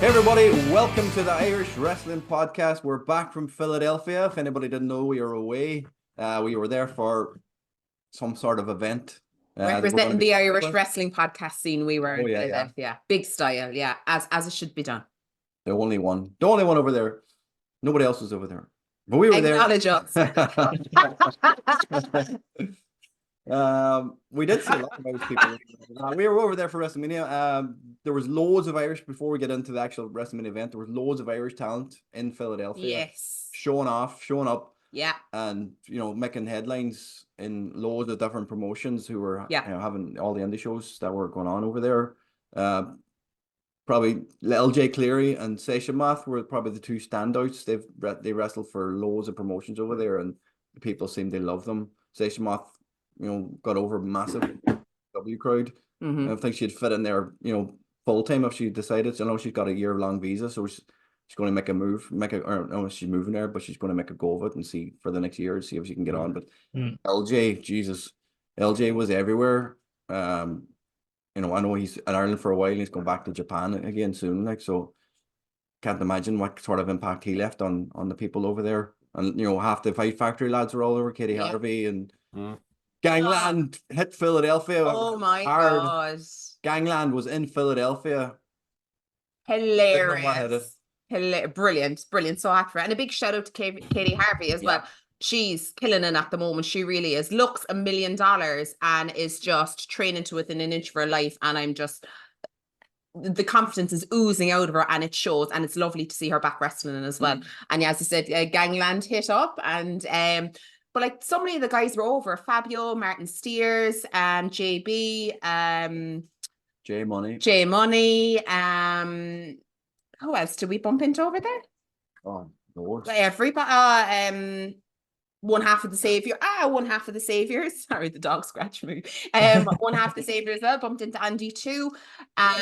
Hey everybody, welcome to the Irish Wrestling Podcast. We're back from Philadelphia. If anybody didn't know, we were away. We were there for some sort of event. Representing the Irish Wrestling Podcast scene, we were in Philadelphia. Yeah. Big style, yeah, as it should be done. The only one over there. Nobody else was over there. But we were Acknowledge us. We did see a lot of Irish people. We were over there for Wrestlemania. There was loads of Irish before we get into the actual Wrestlemania event. There was loads of Irish talent in Philadelphia. Yes. Showing up. Yeah. And, making headlines in loads of different promotions who were having all the indie shows that were going on over there. Probably LJ Cleary and Session were probably the two standouts. They wrestled for loads of promotions over there, and the people seemed to love them. Session got over massive W crowd. Mm-hmm. I don't think she'd fit in there, full time if she decided. I know she's got a year-long visa, so she's going to make a move. She's moving there, but she's going to make a go of it and see for the next year, see if she can get on. But LJ was everywhere. I know he's in Ireland for a while and he's going back to Japan again soon. So can't imagine what sort of impact he left on the people over there. And, half the Fight Factory lads were all over, Katie Harvey and Gangland hit Philadelphia. Oh my God. Gangland was in Philadelphia. Hilarious. Brilliant. So accurate. And a big shout out to Katie Harvey as well. She's killing it at the moment. She really is. Looks $1 million and is just training to within an inch of her life. And the confidence is oozing out of her and it shows. And it's lovely to see her back wrestling as well. And as I said, Gangland hit up and but like so many of the guys were over. Fabio, Martin Steers, JB, J Money. Who else did we bump into over there? Oh, Lord. Everybody. One half of the Saviors. Sorry, the dog scratched me. One half of the Saviors as well. Bumped into Andy too.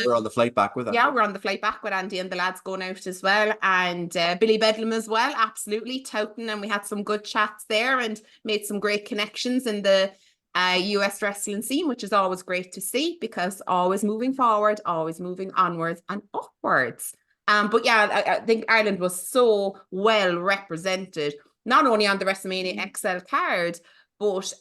We're on the flight back with Andy. Yeah, we're on the flight back with Andy and the lads going out as well. And Billy Bedlam as well, absolutely touting. And we had some good chats there and made some great connections in the US wrestling scene, which is always great to see because always moving forward, always moving onwards and upwards. But yeah, I think Ireland was so well represented, not only on the WrestleMania XL card, but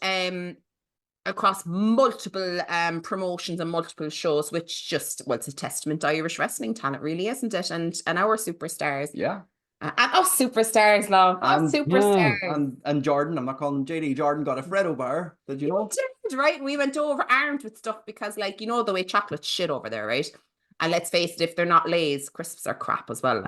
across multiple promotions and multiple shows, which it's a testament to Irish wrestling talent, really, isn't it? And our superstars. Yeah. And us superstars, love. Us superstars. And Jordan, I'm not calling him JD, Jordan got a Freddo bar. Did you know? He did, right? We went over armed with stuff because, the way chocolate's shit over there, right? And let's face it, if they're not Lay's, crisps are crap as well.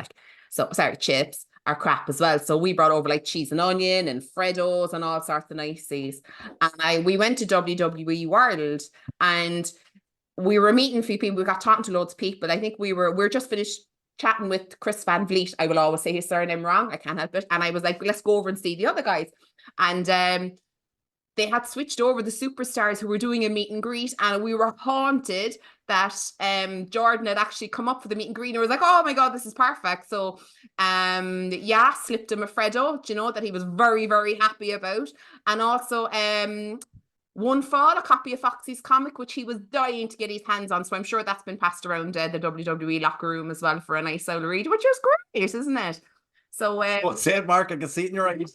Chips are crap as well. So we brought over cheese and onion and Freddos and all sorts of niceties. And we went to WWE World and we were meeting a few people. We got talking to loads of people. I think we're just finished chatting with Chris Van Vliet. I will always say his surname wrong. I can't help it. And I was like, let's go over and see the other guys. And they had switched over the superstars who were doing a meet and greet, and we were haunted that Jordan had actually come up for the meet and greet and was like, oh my God, this is perfect. So slipped him a Freddo, that he was very, very happy about. And also one fall, a copy of Foxy's comic, which he was dying to get his hands on. So I'm sure that's been passed around the WWE locker room as well for a nice old read, which is great, isn't it? So say it, Mark, I can see it in your eyes.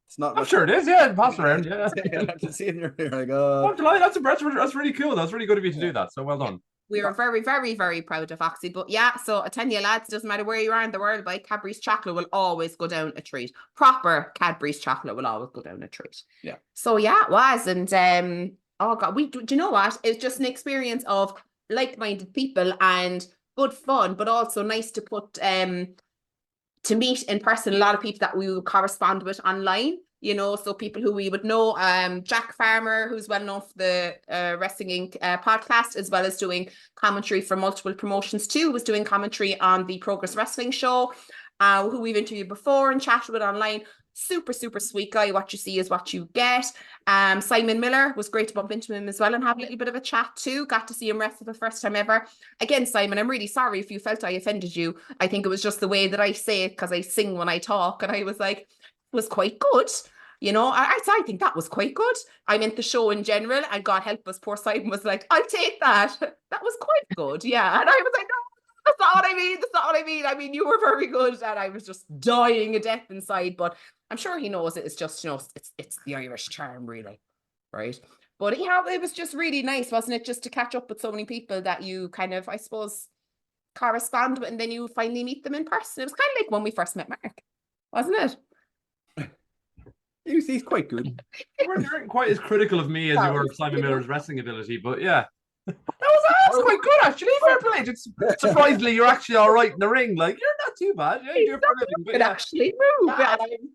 It's not. I'm sure it is. Yeah, pass around. Yeah, I can see it in your ear. I go. I'm delighted. That's really cool. That's really good of you to do that. So well done. We were very, very, very proud of Foxy. But yeah, so I tell you, lads, doesn't matter where you are in the world, Cadbury's chocolate will always go down a treat. Proper Cadbury's chocolate will always go down a treat. Yeah. So yeah, it was, and oh God, do you know what? It's just an experience of like-minded people and good fun, but also nice to put to meet in person a lot of people that we would correspond with online, so people who we would know, Jack Farmer, who's well known for the Wrestling Inc. Podcast, as well as doing commentary for multiple promotions too, was doing commentary on the Progress Wrestling show, who we've interviewed before and chatted with online. Super, super sweet guy. What you see is what you get. Simon Miller, was great to bump into him as well and have a little bit of a chat too. Got to see him wrestle for the first time ever. Again, Simon, I'm really sorry if you felt I offended you. I think it was just the way that I say it because I sing when I talk, and I was like, it was quite good. I think that was quite good. I meant the show in general, and God help us, poor Simon was like, I'll take that. That was quite good. Yeah. And I was like, no. That's not what I mean. That's not what I mean. I mean, you were very good, and I was just dying a death inside. But I'm sure he knows it. It's just, you know, it's the Irish charm, really, right? But yeah, it was just really nice, wasn't it? Just to catch up with so many people that you kind of, I suppose, correspond with, and then you finally meet them in person. It was kind of like when we first met Mark, wasn't it? He's quite good. You weren't quite as critical of me as you were of Simon Miller's wrestling ability, but yeah. That's quite good, actually. Fair play. Just surprisingly, you're actually all right in the ring. Like, you're not too bad. Yeah, you're could actually move.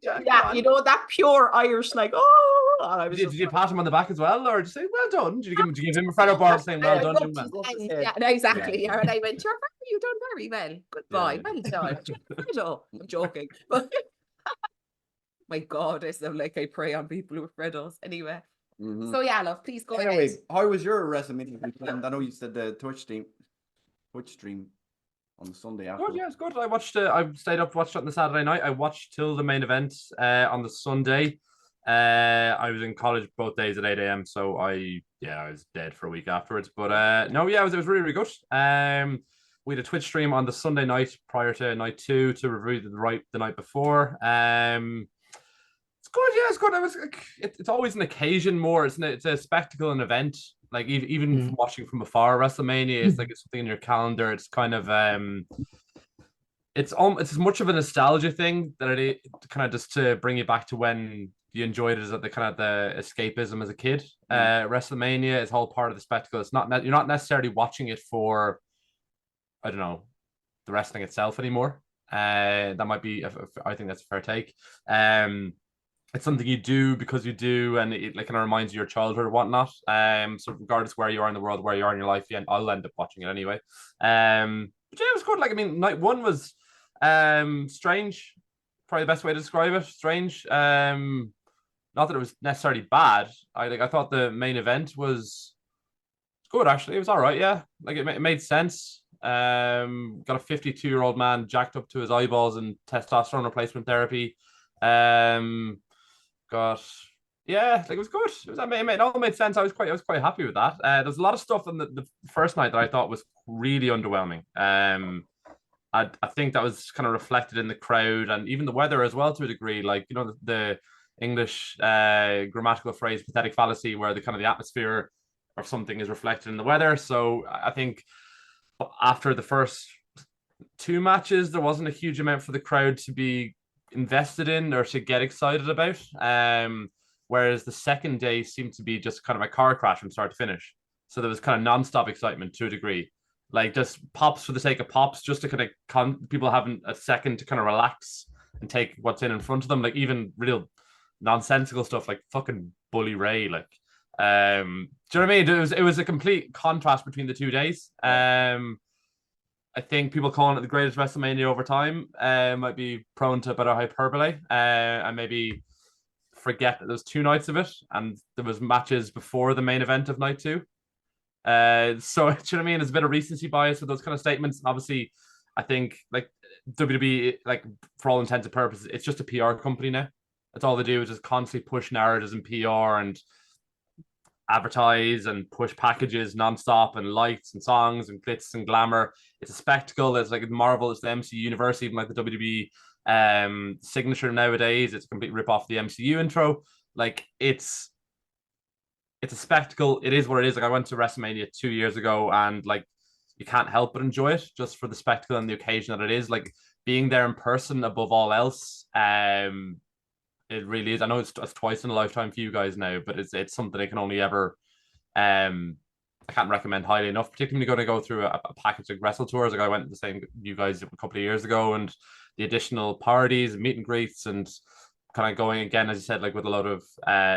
Yeah, you know, that pure Irish, like, oh. I was did you pat him on the back as well, or just say, well done? Did you give him a Freddo bar saying, well done, young man? Yeah, no, exactly. Yeah. And I went, you've done very well. Good boy. Well done. I'm joking. But my God, I sound like I prey on people with Freddos. Anyway. So yeah, love, please go ahead. How was your Wrestlemania weekend? I know you said the Twitch stream on the Sunday after. Good, yeah, it's good. I watched it. I stayed up, watched it on the Saturday night. I watched till the main event on the Sunday. I was in college both days at 8 a.m. So I was dead for a week afterwards. But no, yeah, it was really, really good. We had a Twitch stream on the Sunday night prior to night 2 to review the night before. It's good, yeah, it's good. It's always an occasion more. It's a spectacle, an event. Like even watching from afar, WrestleMania is like it's something in your calendar. It's kind of it's as much of a nostalgia thing that it is kind of just to bring you back to when you enjoyed it as the kind of the escapism as a kid. WrestleMania is all part of the spectacle. It's not you're not necessarily watching it for, I don't know, the wrestling itself anymore. That might be, I think that's a fair take. It's something you do because you do, and it like kind of reminds you of your childhood or whatnot. So regardless where you are in the world, where you are in your life, I'll end up watching it anyway. But yeah, it was good. Like, I mean, night 1 was strange, probably the best way to describe it. Strange. Not that it was necessarily bad. I thought the main event was good, actually. It was all right, yeah. Like it made sense. Got a 52-year-old man jacked up to his eyeballs and testosterone replacement therapy. It was good. It all made sense. I was quite happy with that. There's a lot of stuff in the first night that I thought was really underwhelming. I think that was kind of reflected in the crowd and even the weather as well to a degree. Like, you know, the English grammatical phrase pathetic fallacy, where the kind of the atmosphere of something is reflected in the weather. So I think after the first 2 matches, there wasn't a huge amount for the crowd to be invested in or to get excited about. Whereas the second day seemed to be just kind of a car crash from start to finish. So there was kind of non-stop excitement to a degree. Like just pops for the sake of pops, just to kind of people having a second to kind of relax and take what's in front of them. Like even real nonsensical stuff like fucking Bully Ray. Like, do you know what I mean? It was a complete contrast between the 2 days. I think people calling it the greatest WrestleMania over time might be prone to a bit of hyperbole and maybe forget that there's 2 nights of it and there was matches before the main event of night 2. So, do you know what I mean? There's a bit of recency bias with those kind of statements. Obviously, I think like WWE, like for all intents and purposes, it's just a PR company now. That's all they do is just constantly push narratives and PR and advertise and push packages nonstop and lights and songs and glitz and glamour. It's a spectacle. It's like Marvel, it's the MCU universe, even like the WWE signature nowadays. It's a complete rip off the MCU intro. Like it's a spectacle. It is what it is. Like I went to WrestleMania 2 years ago and like you can't help but enjoy it just for the spectacle and the occasion that it is. Like being there in person above all else. It really is. I know it's twice in a lifetime for you guys now, but it's something I can only ever I can't recommend highly enough, particularly when you're going to go through a package of wrestle tours. Like I went the same you guys a couple of years ago, and the additional parties, meet and greets, and kind of going again, as you said, like with a lot of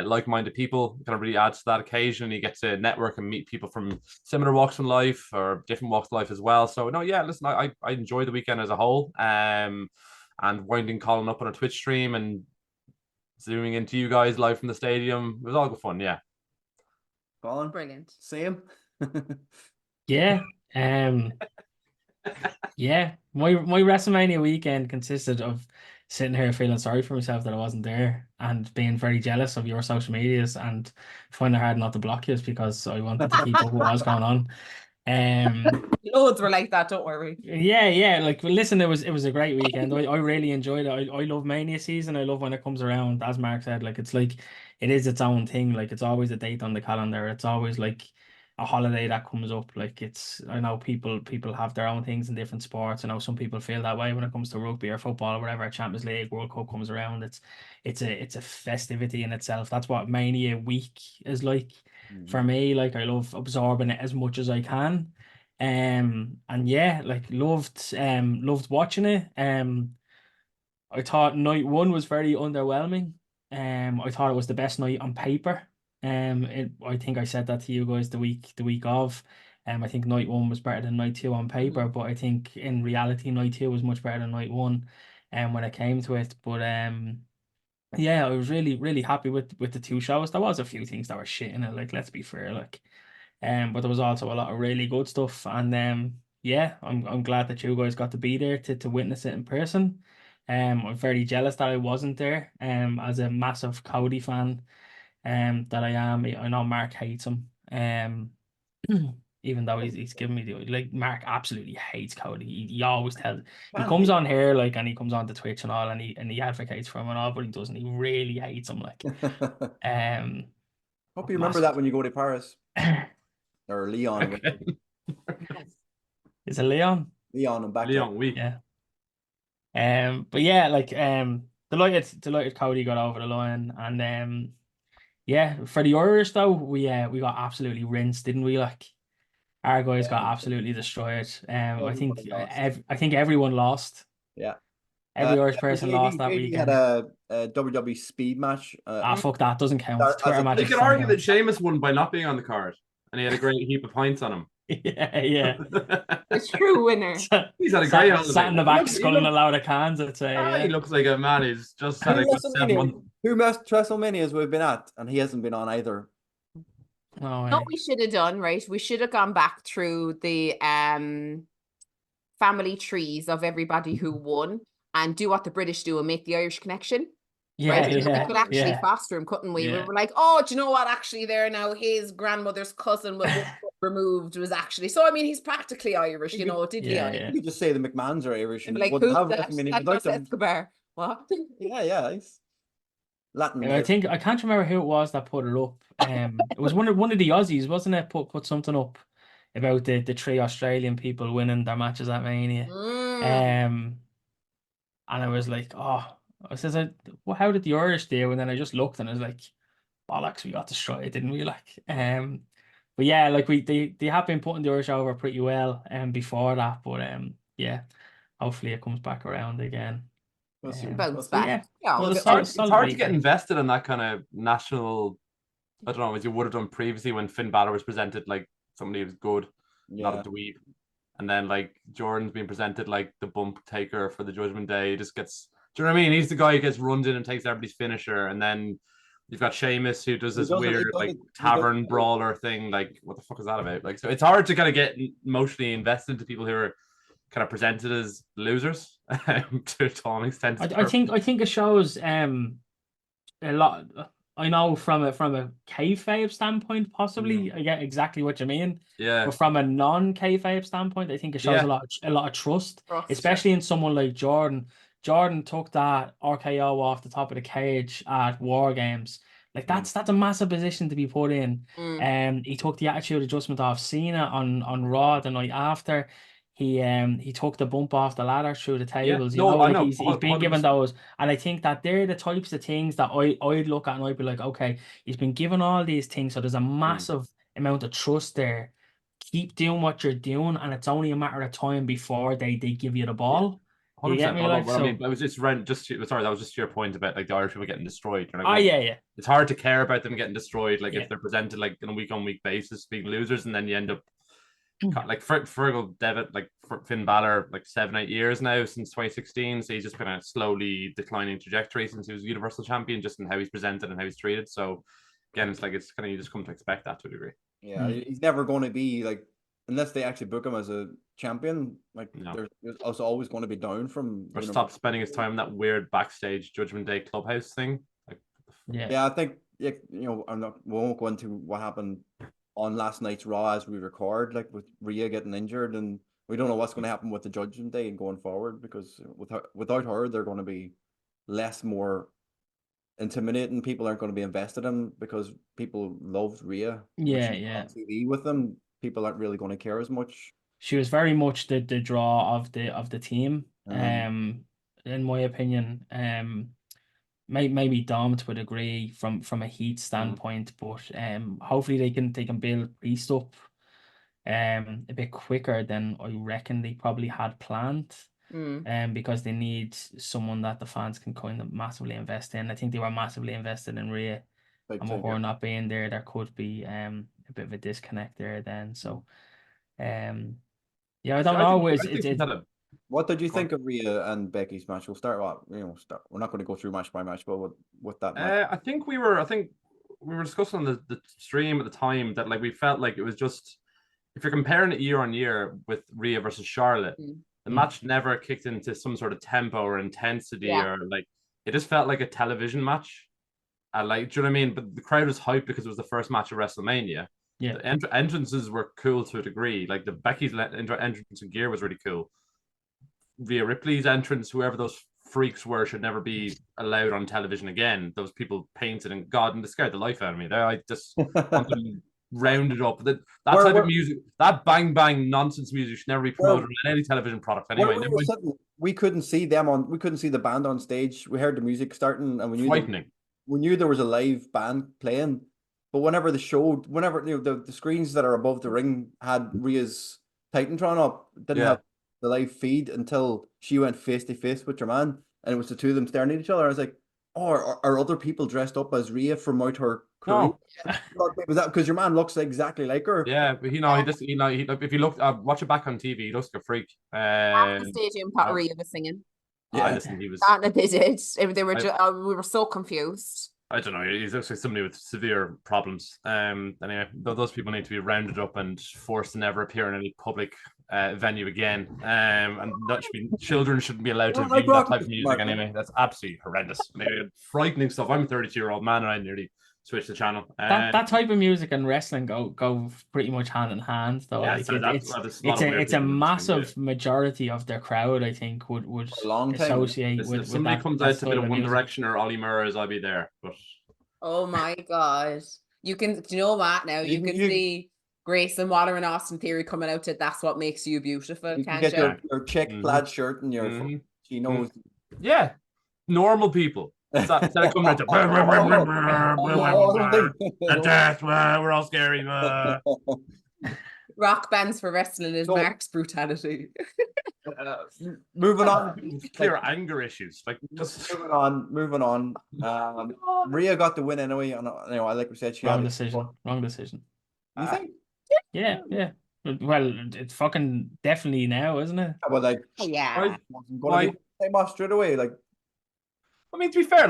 like-minded people, kind of really adds to that occasion. You get to network and meet people from similar walks in life or different walks of life as well. So no, yeah, listen, I enjoy the weekend as a whole. And winding Colin up on a Twitch stream and zooming into you guys live from the stadium. It was all good fun, yeah. Colin? Brilliant. Same? Yeah. Yeah. My WrestleMania weekend consisted of sitting here feeling sorry for myself that I wasn't there and being very jealous of your social medias and finding it hard not to block you because I wanted to keep up with what was going on. Loads were like that, don't worry. Yeah. Like, well, listen, it was a great weekend. I really enjoyed it. I love Mania season. I love when it comes around. As Mark said, like it's like it is its own thing. Like it's always a date on the calendar. It's always like a holiday that comes up. Like it's I know people have their own things in different sports. I know some people feel that way when it comes to rugby or football or whatever. Champions League, World Cup comes around. It's a festivity in itself. That's what Mania week is like for me. Like I love absorbing it as much as I can. And yeah, like loved watching it. I thought night one was very underwhelming. I thought it was the best night on paper. I think I said that to you guys the week of. I think night one was better than night two on paper, but I think in reality night two was much better than night one. When it came to it, but yeah, I was really happy with the two shows. There was a few things that were shit in it, like let's be fair, like. But there was also a lot of really good stuff, and yeah, I'm glad that you guys got to be there to witness it in person. I'm very jealous that I wasn't there. As a massive Cody fan, that I am. I know Mark hates him. Even though he's giving me the like Mark absolutely hates Cody. He always tells he comes on here like and he comes on to Twitch and all and he advocates for him and all, but he doesn't. He really hates him. Like Hope you remember that when you go to Paris. Or Leon. Okay. Is it Leon? Leon and back. Leon week. Yeah. But yeah, like delighted Cody got over the line, and yeah, for the Irish though, we got absolutely rinsed, didn't we? Like our guys got absolutely destroyed. I think everyone lost. Yeah. Every Irish person lost that He weekend. had a WWE speed match. Fuck that, doesn't count. As Twitter a- match You is could fine. argue that Sheamus won by not being on the card, and he had a great heap of points on him. Yeah. The true winner. He's had a great holiday. Sat in the back He sculling a looks- loud of cans, I'd say. He Yeah. looks like a man who's just had a good 7 months. Who most WrestleManias we've been at, and he hasn't been on either. No way. What we should have done, right? We should have gone back through the family trees of everybody who won and do what the British do and make the Irish connection. Yeah, Right? We could actually yeah. foster him, couldn't we? Yeah. We were like, oh, do you know what? Actually, there now, his grandmother's cousin with one foot removed was actually. So I mean, he's practically Irish, you know. Did Yeah, Leon? yeah. You could just say the McMahons are Irish, and Like, wouldn't who's have that? WrestleMania Santos without them. Escobar. What? Yeah, he's Latin. Yeah, I think I can't remember who it was that put it up. It was one of the Aussies, wasn't it? Put something up about the three Australian people winning their matches at Mania. And I was like, oh, I says, well, how did the Irish do? And then I just looked and I was like, bollocks, we got destroyed, didn't we? Like, but yeah, like they have been putting the Irish over pretty well before that, but yeah, hopefully it comes back around again. Bounce back. Yeah. Well, it's hard to get invested in that kind of national. I don't know, as you would have done previously when Finn Balor was presented like somebody who's good, not a dweeb. And then like Jordan's being presented like the bump taker for the Judgment Day. He just gets, do you know what I mean? He's the guy who gets runs in and takes everybody's finisher. And then you've got Sheamus who does this weird like tavern brawler thing. Like, what the fuck is that about? Like, so it's hard to kind of get emotionally invested into people who are kind of presented as losers to an extent. I think it shows a lot. I know from a kayfabe standpoint, possibly I get exactly what you mean. Yeah. But from a non-kayfabe standpoint, I think it shows a lot of trust, especially in someone like Jordan. Jordan took that RKO off the top of the cage at War Games. Like that's a massive position to be put in. He took the attitude adjustment off Cena on Raw the night after. He took the bump off the ladder through the tables. Yeah. I know. He's been given those, and I think that they're the types of things that I'd look at and I'd be like, okay, he's been given all these things, so there's a massive amount of trust there. Keep doing what you're doing, and it's only a matter of time before they give you the ball. You get me? Like, I mean, it was just sorry, that was just your point about like the Irish people getting destroyed. Like, yeah. It's hard to care about them getting destroyed, like if they're presented like on a week basis being losers, and then you end up like Fergal Devitt, like Finn Balor, like 7-8 years now since 2016. So he's just been a slowly declining trajectory since he was Universal Champion, just in how he's presented and how he's treated. So again, it's kind of you just come to expect that to a degree. Yeah, he's never going to be like, unless they actually book him as a champion. Like there's also always going to be down from. Or stop spending his time in that weird backstage Judgment Day clubhouse thing. Like, I think we won't go into what happened on last night's Raw as we record, like with Rhea getting injured, and we don't know what's going to happen with the Judgment Day and going forward, because without her, they're going to be more intimidating. People aren't going to be invested in, because people loved Rhea. Yeah, When she was yeah. on TV with them, people aren't really going to care as much. She was very much the draw of the team. In my opinion. Maybe Dom would agree from a heat standpoint, but hopefully they can build Priest up a bit quicker than I reckon they probably had planned. Because they need someone that the fans can kind of massively invest in. I think they were massively invested in Rhea, and with her not being there, there could be a bit of a disconnect there then. So yeah, I don't know. What did you think of Rhea and Becky's match? We'll start. We're not going to go through match by match, but with that match, I think we were discussing on the stream at the time that like we felt like it was just, if you're comparing it year on year with Rhea versus Charlotte, the match never kicked into some sort of tempo or intensity, or like it just felt like a television match. Like, do you know what I mean? But the crowd was hyped because it was the first match of WrestleMania. Yeah, the entrances were cool to a degree. Like the Becky's entrance and gear was really cool. Rhea Ripley's entrance, whoever those freaks were, should never be allowed on television again. Those people painted and God, and they scared the life out of me. I just want them rounded up. That type of music, that bang bang nonsense music should never be promoted on any television product. Anyway, we couldn't see them we couldn't see the band on stage. We heard the music starting, and we knew there was a live band playing. But whenever the screens that are above the ring had Rhea's Titantron up, didn't have the live feed until she went face to face with your man, and it was the two of them staring at each other. I was like, oh, are other people dressed up as Rhea from out her crew? No. Was that because your man looks exactly like her? Yeah, but he if you look, watch it back on TV, he looks like a freak. Half the stadium thought Rhea was singing. Yeah, listen, he was. They did. They were. We were so confused. I don't know. He's actually somebody with severe problems. Anyway, those people need to be rounded up and forced to never appear in any public venue again. And children shouldn't be allowed to view that type of music anyway. That's absolutely horrendous. Frightening stuff. I'm a 32-year-old man, and I nearly switched the channel. That type of music and wrestling go pretty much hand in hand, though. Yeah, it's a massive majority of their crowd, I think, would associate with. If somebody comes out to a bit of One Direction or Ollie Murs, I'll be there. But oh my god, you know what? Now you can see Grayson Waller and Austin Theory coming out to "That's What Makes You Beautiful." You can get your check plaid shirt and your she knows. Yeah, normal people. Instead of coming out to death, we're all scary. Rock bands for wrestling is Mark's brutality. Moving on, clear anger issues. Like just moving on. Rhea got the win anyway, and like we said, she wrong decision. You think? Yeah. Well, it's fucking definitely now, isn't it? But like, same off straight away. Like, I mean, to be fair,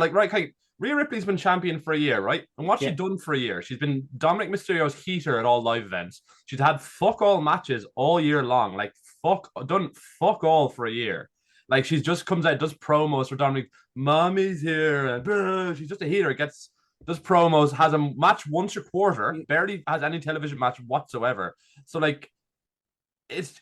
Rhea Ripley's been champion for a year, right? And what's she done for a year? She's been Dominic Mysterio's heater at all live events. She's had fuck all matches all year long. Like, fuck all for a year. Like, she just comes out, does promos for Dominic. Mommy's here. And she's just a heater. Does promos, has a match once a quarter, barely has any television match whatsoever. So, like,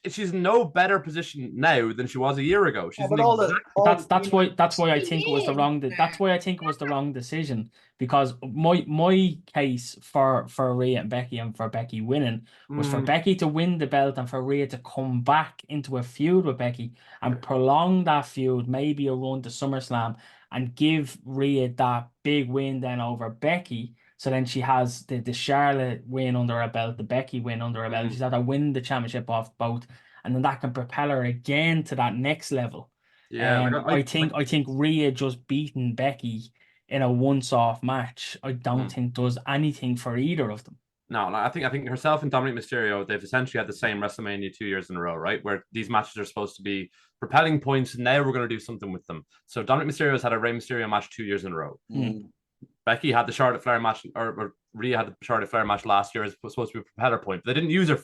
she's in no better position now than she was a year ago. She's that's why I think it was the wrong decision, because my case for Rhea and Becky and for Becky winning was for Becky to win the belt and for Rhea to come back into a feud with Becky and prolong that feud, maybe a run to SummerSlam, and give Rhea that big win then over Becky. So then she has the Charlotte win under her belt, the Becky win under her belt. She's had to win the championship off both, and then that can propel her again to that next level. Yeah, I think Rhea just beating Becky in a once-off match, I don't think does anything for either of them. No, I think herself and Dominic Mysterio, they've essentially had the same WrestleMania 2 years in a row, right? Where these matches are supposed to be propelling points, and now we're going to do something with them. So Dominic Mysterio's had a Rey Mysterio match 2 years in a row. Becky had the Charlotte Flair match, or Rhea had the Charlotte Flair match last year as supposed to be a propeller point. But they didn't use her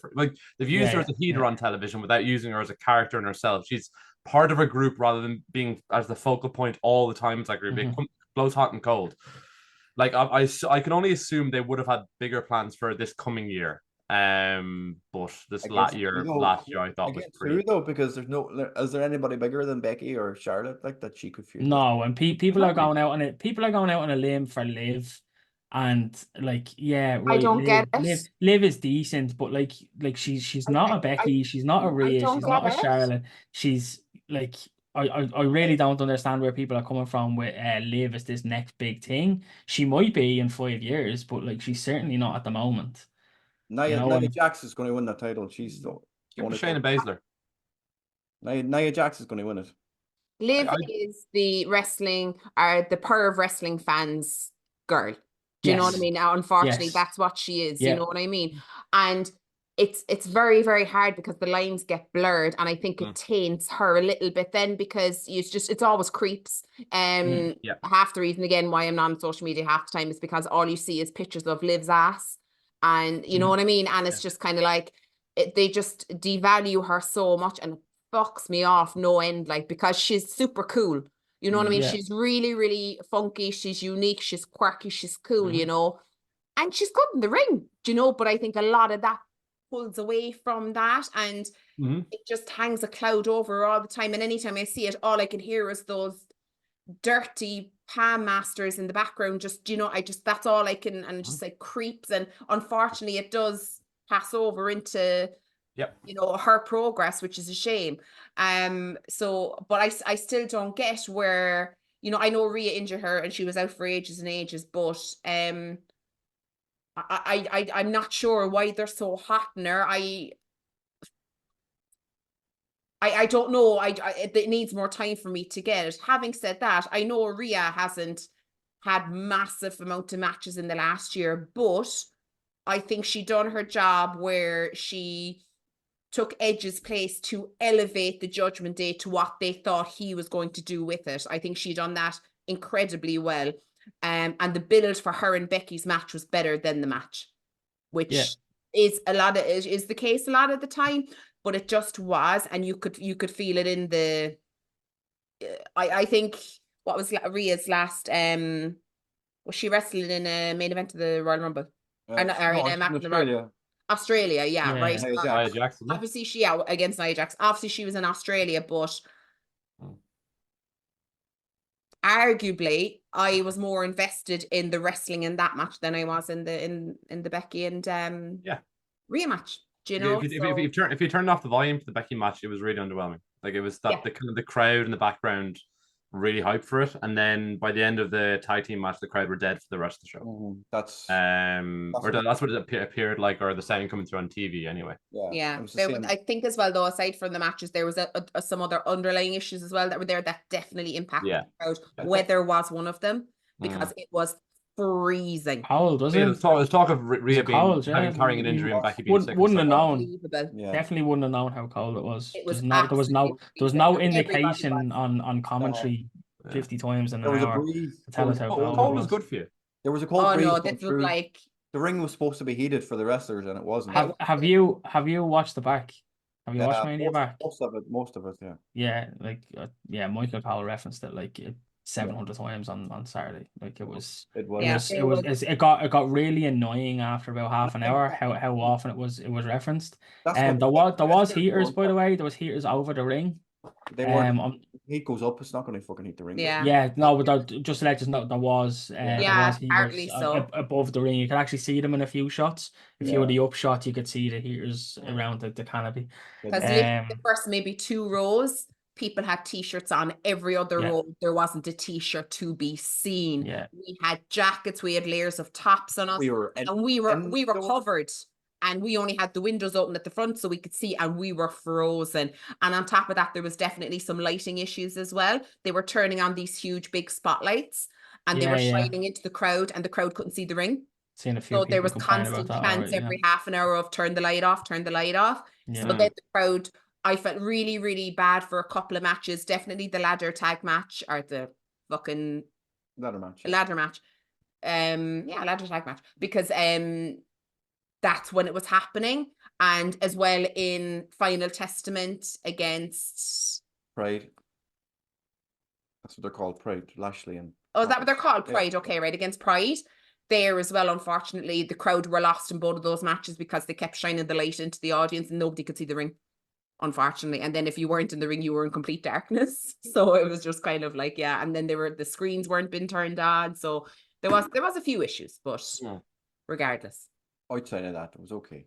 they've used her as a heater on television without using her as a character in herself. She's part of a group rather than being as the focal point all the time. It's like it blows hot and cold. Like I can only assume they would have had bigger plans for this coming year. But this Against last year I thought was against pretty. who though? Because is there anybody bigger than Becky or Charlotte like that she could feud with? No, and people are Exactly. going out on it. People are going out on a limb for Liv, and like, yeah, I right. don't get Liv, it. Liv is decent, but like she's not a Becky. She's not a I Rhea. don't She's not a get it. Charlotte. She's like, I really don't understand where people are coming from with Liv as this next big thing. She might be in 5 years, but like, she's certainly not at the moment. Nia And Jax is going to win that title. She's the Give it to only Shayna Baszler. Nia Jax is going to win it. Liv is the wrestling or the perv wrestling fans girl. Do you know what I Yes. mean? Now, unfortunately, Yes. that's what she is. Yeah. You know what I mean? And it's very, very hard because the lines get blurred, and I think it taints her a little bit then, because it's always creeps. Yeah. Half the reason again why I'm not on social media half the time is because all you see is pictures of Liv's ass, and you know what I mean? And it's just kind of like they just devalue her so much, and it fucks me off no end, like, because she's super cool. You know what I mean? Yeah. She's really, really funky. She's unique. She's quirky. She's cool, you know, and she's good in the ring, you know, but I think a lot of that pulls away from that, and it just hangs a cloud over her all the time. And anytime I see it, all I can hear is those dirty palm masters in the background. Just, you know, that's all I can, and it just like creeps. And unfortunately, it does pass over into, you know, her progress, which is a shame. So, but I still don't get where, you know, I know Rhea injured her and she was out for ages and ages, but I'm not sure why they're so hot in her. I don't know. It needs more time for me to get it. Having said that, I know Rhea hasn't had massive amount of matches in the last year, but I think she done her job where she took Edge's place to elevate the Judgment Day to what they thought he was going to do with it. I think she done that incredibly well. And the build for her and Becky's match was better than the match, which is the case a lot of the time, but it just was, and you could feel it in the. I think what was Rhea's last was she wrestling in a main event of the Royal Rumble? In Australia. Australia, yeah, right. Nia Jax, obviously, she against Nia Jax. Obviously, she was in Australia, but arguably, I was more invested in the wrestling in that match than I was in the Becky and Rhea match. Do you know? If you turned off the volume for the Becky match, it was really underwhelming. Like, it was that the kind of the crowd in the background really hyped for it, and then by the end of the tag team match, the crowd were dead for the rest of the show. That's what it appeared like, or the sound coming through on TV anyway. I think as well, though, aside from the matches, there was some other underlying issues as well that were there that definitely impacted the crowd. Weather was one of them, because it was freezing. Cold, was it? There's talk of Rhea carrying an injury and Becky being sick. Wouldn't have known. Definitely wouldn't have known how cold it was. It was there was no indication on commentary 50 times in an hour. Tell us how cold was good for you. There was a cold breeze. Oh no, this was like the ring was supposed to be heated for the wrestlers, and it wasn't. Have you watched the back? Have you watched Mania back? Most of it, yeah. Yeah, like Michael Cole referenced it like 700 times on Saturday. Like it got really annoying after about half an hour how often it was referenced. There was heaters, by the way. There was heaters over the ring. They weren't. Heat goes up, it's not going to fucking heat the ring. But just to let you know, there was heaters above the ring. You can actually see them in a few shots. If you were the up shot, you could see the heaters around the canopy. Because the first maybe 2 rows, people had t-shirts on. Every other row, there wasn't a t-shirt to be seen. We had jackets, we had layers of tops on us, we were covered. And we only had the windows open at the front so we could see, and we were frozen. And on top of that, there was definitely some lighting issues as well. They were turning on these huge, big spotlights, and they were shining into the crowd, and the crowd couldn't see the ring. So there was constant chants every half an hour of turn the light off, turn the light off. So then the crowd, I felt really, really bad for a couple of matches. Definitely the ladder tag match, or the fucking ladder match. Ladder tag match, because that's when it was happening. And as well in Final Testament against Pride. That's what they're called, Pride. Lashley and is that what they're called? Pride, okay, right, against Pride. there as well, unfortunately, the crowd were lost in both of those matches because they kept shining the light into the audience and nobody could see the ring, unfortunately. And then if you weren't in the ring, you were in complete darkness. So it was just kind of like, yeah. And then the screens weren't been turned on. So there was a few issues, but regardless. Outside of that, it was okay.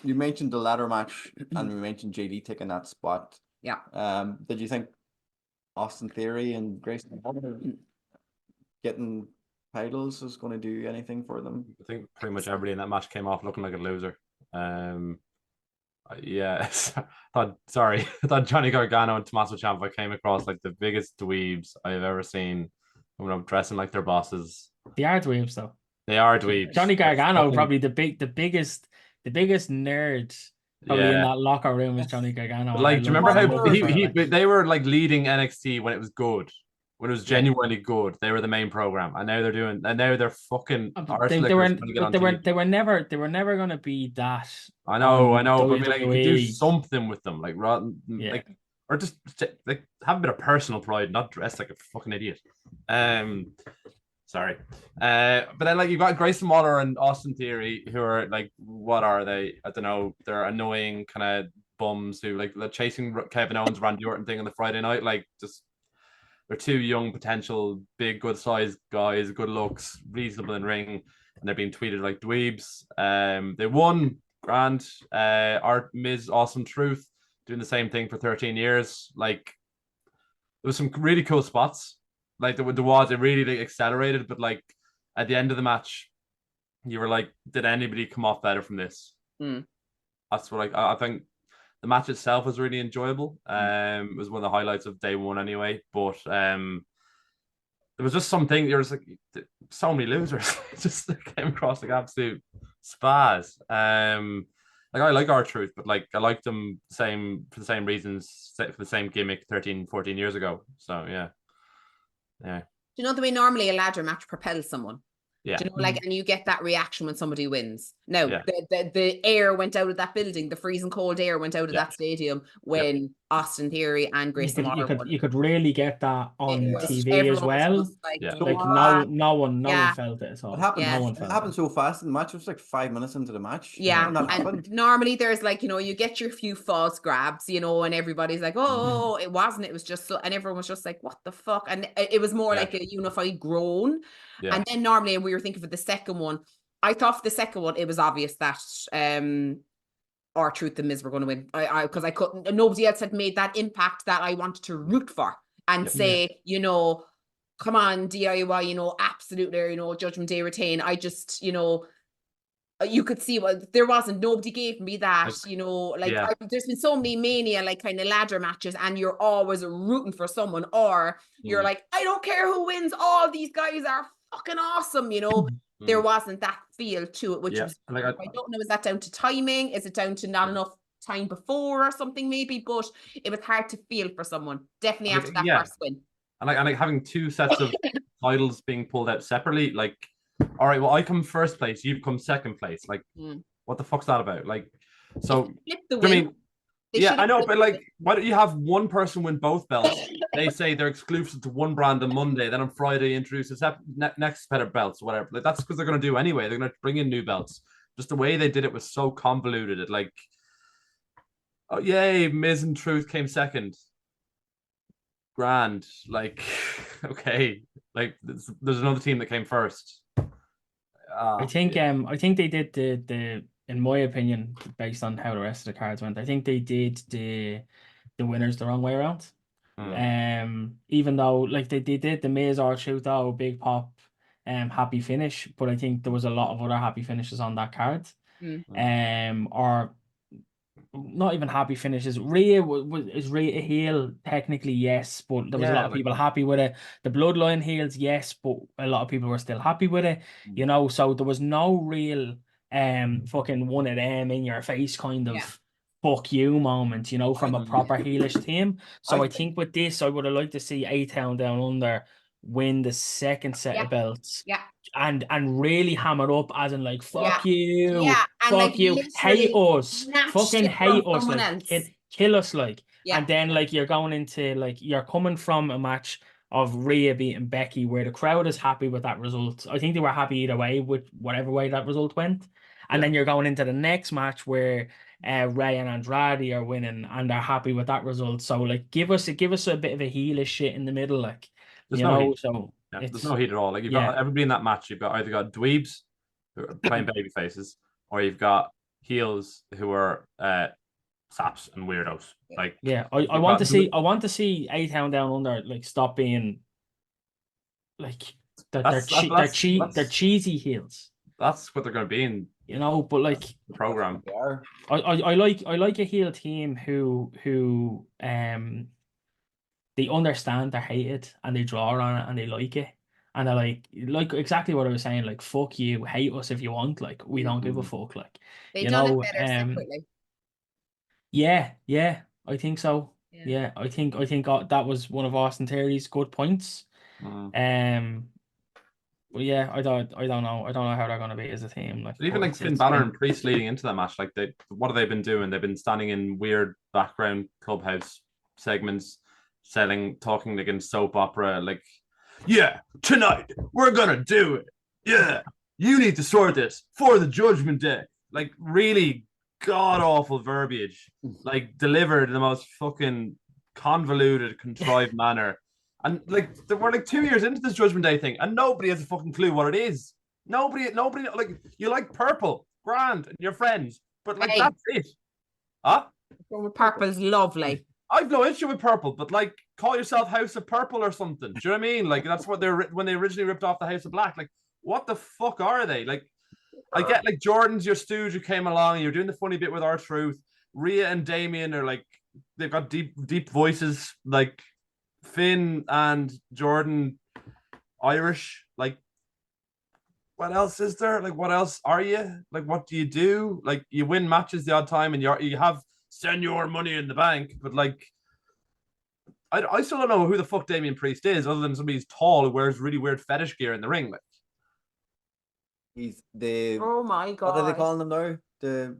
You mentioned the ladder match and we mentioned JD taking that spot. Yeah. Did you think Austin Theory and Grayson Waller getting titles is going to do anything for them? I think pretty much everybody in that match came off looking like a loser. Yeah, I thought Johnny Gargano and Tommaso Ciampa came across like the biggest dweebs I've ever seen. Coming up dressing like their bosses. They are dweebs, though. They are dweebs. Johnny Gargano, probably the biggest nerd probably in that locker room is Johnny Gargano. Like, do you remember how they were like leading NXT when it was good, when it was genuinely good? They were the main program, and now they're fucking. They were never going to be that. I know, but I mean, like, you could do something with them, like, like, or just like have a bit of personal pride, not dress like a fucking idiot. Sorry. But then like you've got Grayson Waller and Austin Theory, who are like, what are they? I don't know. They're annoying kind of bums who like they're chasing Kevin Owens, Randy Orton thing on the Friday night. Like, just they're two young, potential, big, good sized guys, good looks, reasonable in ring, and they're being tweeted like dweebs. They won grand. Art Miz Awesome Truth doing the same thing for 13 years. Like, there was some really cool spots. Like it really like, accelerated, but like at the end of the match, you were like, did anybody come off better from this? That's what I think. The match itself was really enjoyable. It was one of the highlights of day one anyway. But there was just something. There was like so many losers. Just came across like absolute spaz. Like I like R-Truth, but like I liked them for the same reasons, for the same gimmick 13, 14 years ago. So yeah. Yeah. Do you know the way normally a ladder match propels someone? Yeah. Do you know, like, and you get that reaction when somebody wins. Now, the air went out of that building, the freezing cold air went out of that stadium when Austin Theory and Grayson Waller won. You could really get that on TV as well. Like no one felt it at all. It happened so fast in the match. It was like 5 minutes into the match. Yeah. And normally there's like, you know, you get your few false grabs, you know, and everybody's like, oh, it wasn't. It was just so, and everyone was just like, what the fuck? And it was more like a unified groan. Yeah. And then normally, and we were thinking for the second one, I thought for the second one, it was obvious that R-Truth and Miz were going to win. Because I couldn't, nobody else had made that impact that I wanted to root for and say, you know, come on, DIY, you know, absolutely, you know, Judgment Day retain. I just, you know, you could see there wasn't, nobody gave me that, you know, like there's been so many Mania, like kind of ladder matches, and you're always rooting for someone, or you're like, I don't care who wins, all these guys are fucking awesome, you know. There wasn't that feel to it, which was, like, I don't know, is that down to timing? Is it down to not enough time before or something maybe? But it was hard to feel for someone, definitely after that first win. And like having two sets of titles being pulled out separately, like, all right, well, I come first place, you come second place. Like, what the fuck's that about? Like, so, I mean, I know, but like, why don't you have one person win both belts? They say they're exclusive to one brand on Monday, then on Friday introduce a next set of belts, whatever. Like, that's because they're going to do anyway. They're going to bring in new belts. Just the way they did it was so convoluted. It like, oh yay, Miz and Truth came second. Grand, like, okay, like there's another team that came first. I think they did the in my opinion, based on how the rest of the cards went, I think they did the winners the wrong way around. Even though like they did the Miz R-Truth, big pop, happy finish, but I think there was a lot of other happy finishes on that card. Or not even happy finishes. Rhea is Rhea a heel? Technically, yes, but there was a lot of people happy with it. The Bloodline heels, yes, but a lot of people were still happy with it. You know, so there was no real fucking one of them in your face kind of fuck you moment, you know, from a proper heelish team. So I think with this, I would have liked to see A-Town Down Under win the second set of belts. And really hammer up as in like fuck you, fuck like, you, hate us, fucking hate us, like kill us, like, and then like you're going into like you're coming from a match of Rhea beating Becky, where the crowd is happy with that result. I think they were happy either way with whatever way that result went. And then you're going into the next match where Rey and Andrade are winning and they're happy with that result. So like give us a bit of a heelish shit in the middle, like There's no heat. so there's no heat at all. Like you've got everybody in that match, you've either got dweebs who are playing baby faces, or you've got heels who are saps and weirdos. Like I want to see A-Town Down Under like stop being like they're cheesy heels. That's what they're going to be in, but like the program. I like a heel team who they understand they're hated and they draw on it and they like it. And they're like exactly what I was saying, like, fuck you, hate us if you want, like, we don't give a fuck, like, they done it better separately. Yeah, I think so. Yeah, I think that was one of Austin Theory's good points. But yeah, I don't know how they're gonna be as a team. Like, even like Finn Balor and Priest leading into that match, like what have they been doing? They've been standing in weird background clubhouse segments, talking like in soap opera, like, yeah, tonight we're gonna do it. Yeah, you need to sort this for the Judgment Day. Like, really god awful verbiage, like delivered in the most fucking convoluted, contrived manner. And like we're like 2 years into this Judgment Day thing, and nobody has a fucking clue what it is. Nobody like, you like purple, grand, and your friends, but like that's it. Huh? Purple's lovely. I've no issue with purple, but like, call yourself House of Purple or something. Do you know what I mean? Like, that's what when they originally ripped off the House of Black. Like, what the fuck are they? Like, I get like Jordan's your stooge who came along and you're doing the funny bit with R-Truth. Rhea and Damian are like, they've got deep voices. Like, Finn and Jordan, Irish. Like, what else is there? Like, what else are you? Like, what do you do? Like, you win matches the odd time and you have senior money in the bank, but like, I still don't know who the fuck Damian Priest is, other than somebody who's tall who wears really weird fetish gear in the ring. Like, he's the oh my god, what are they calling him now? The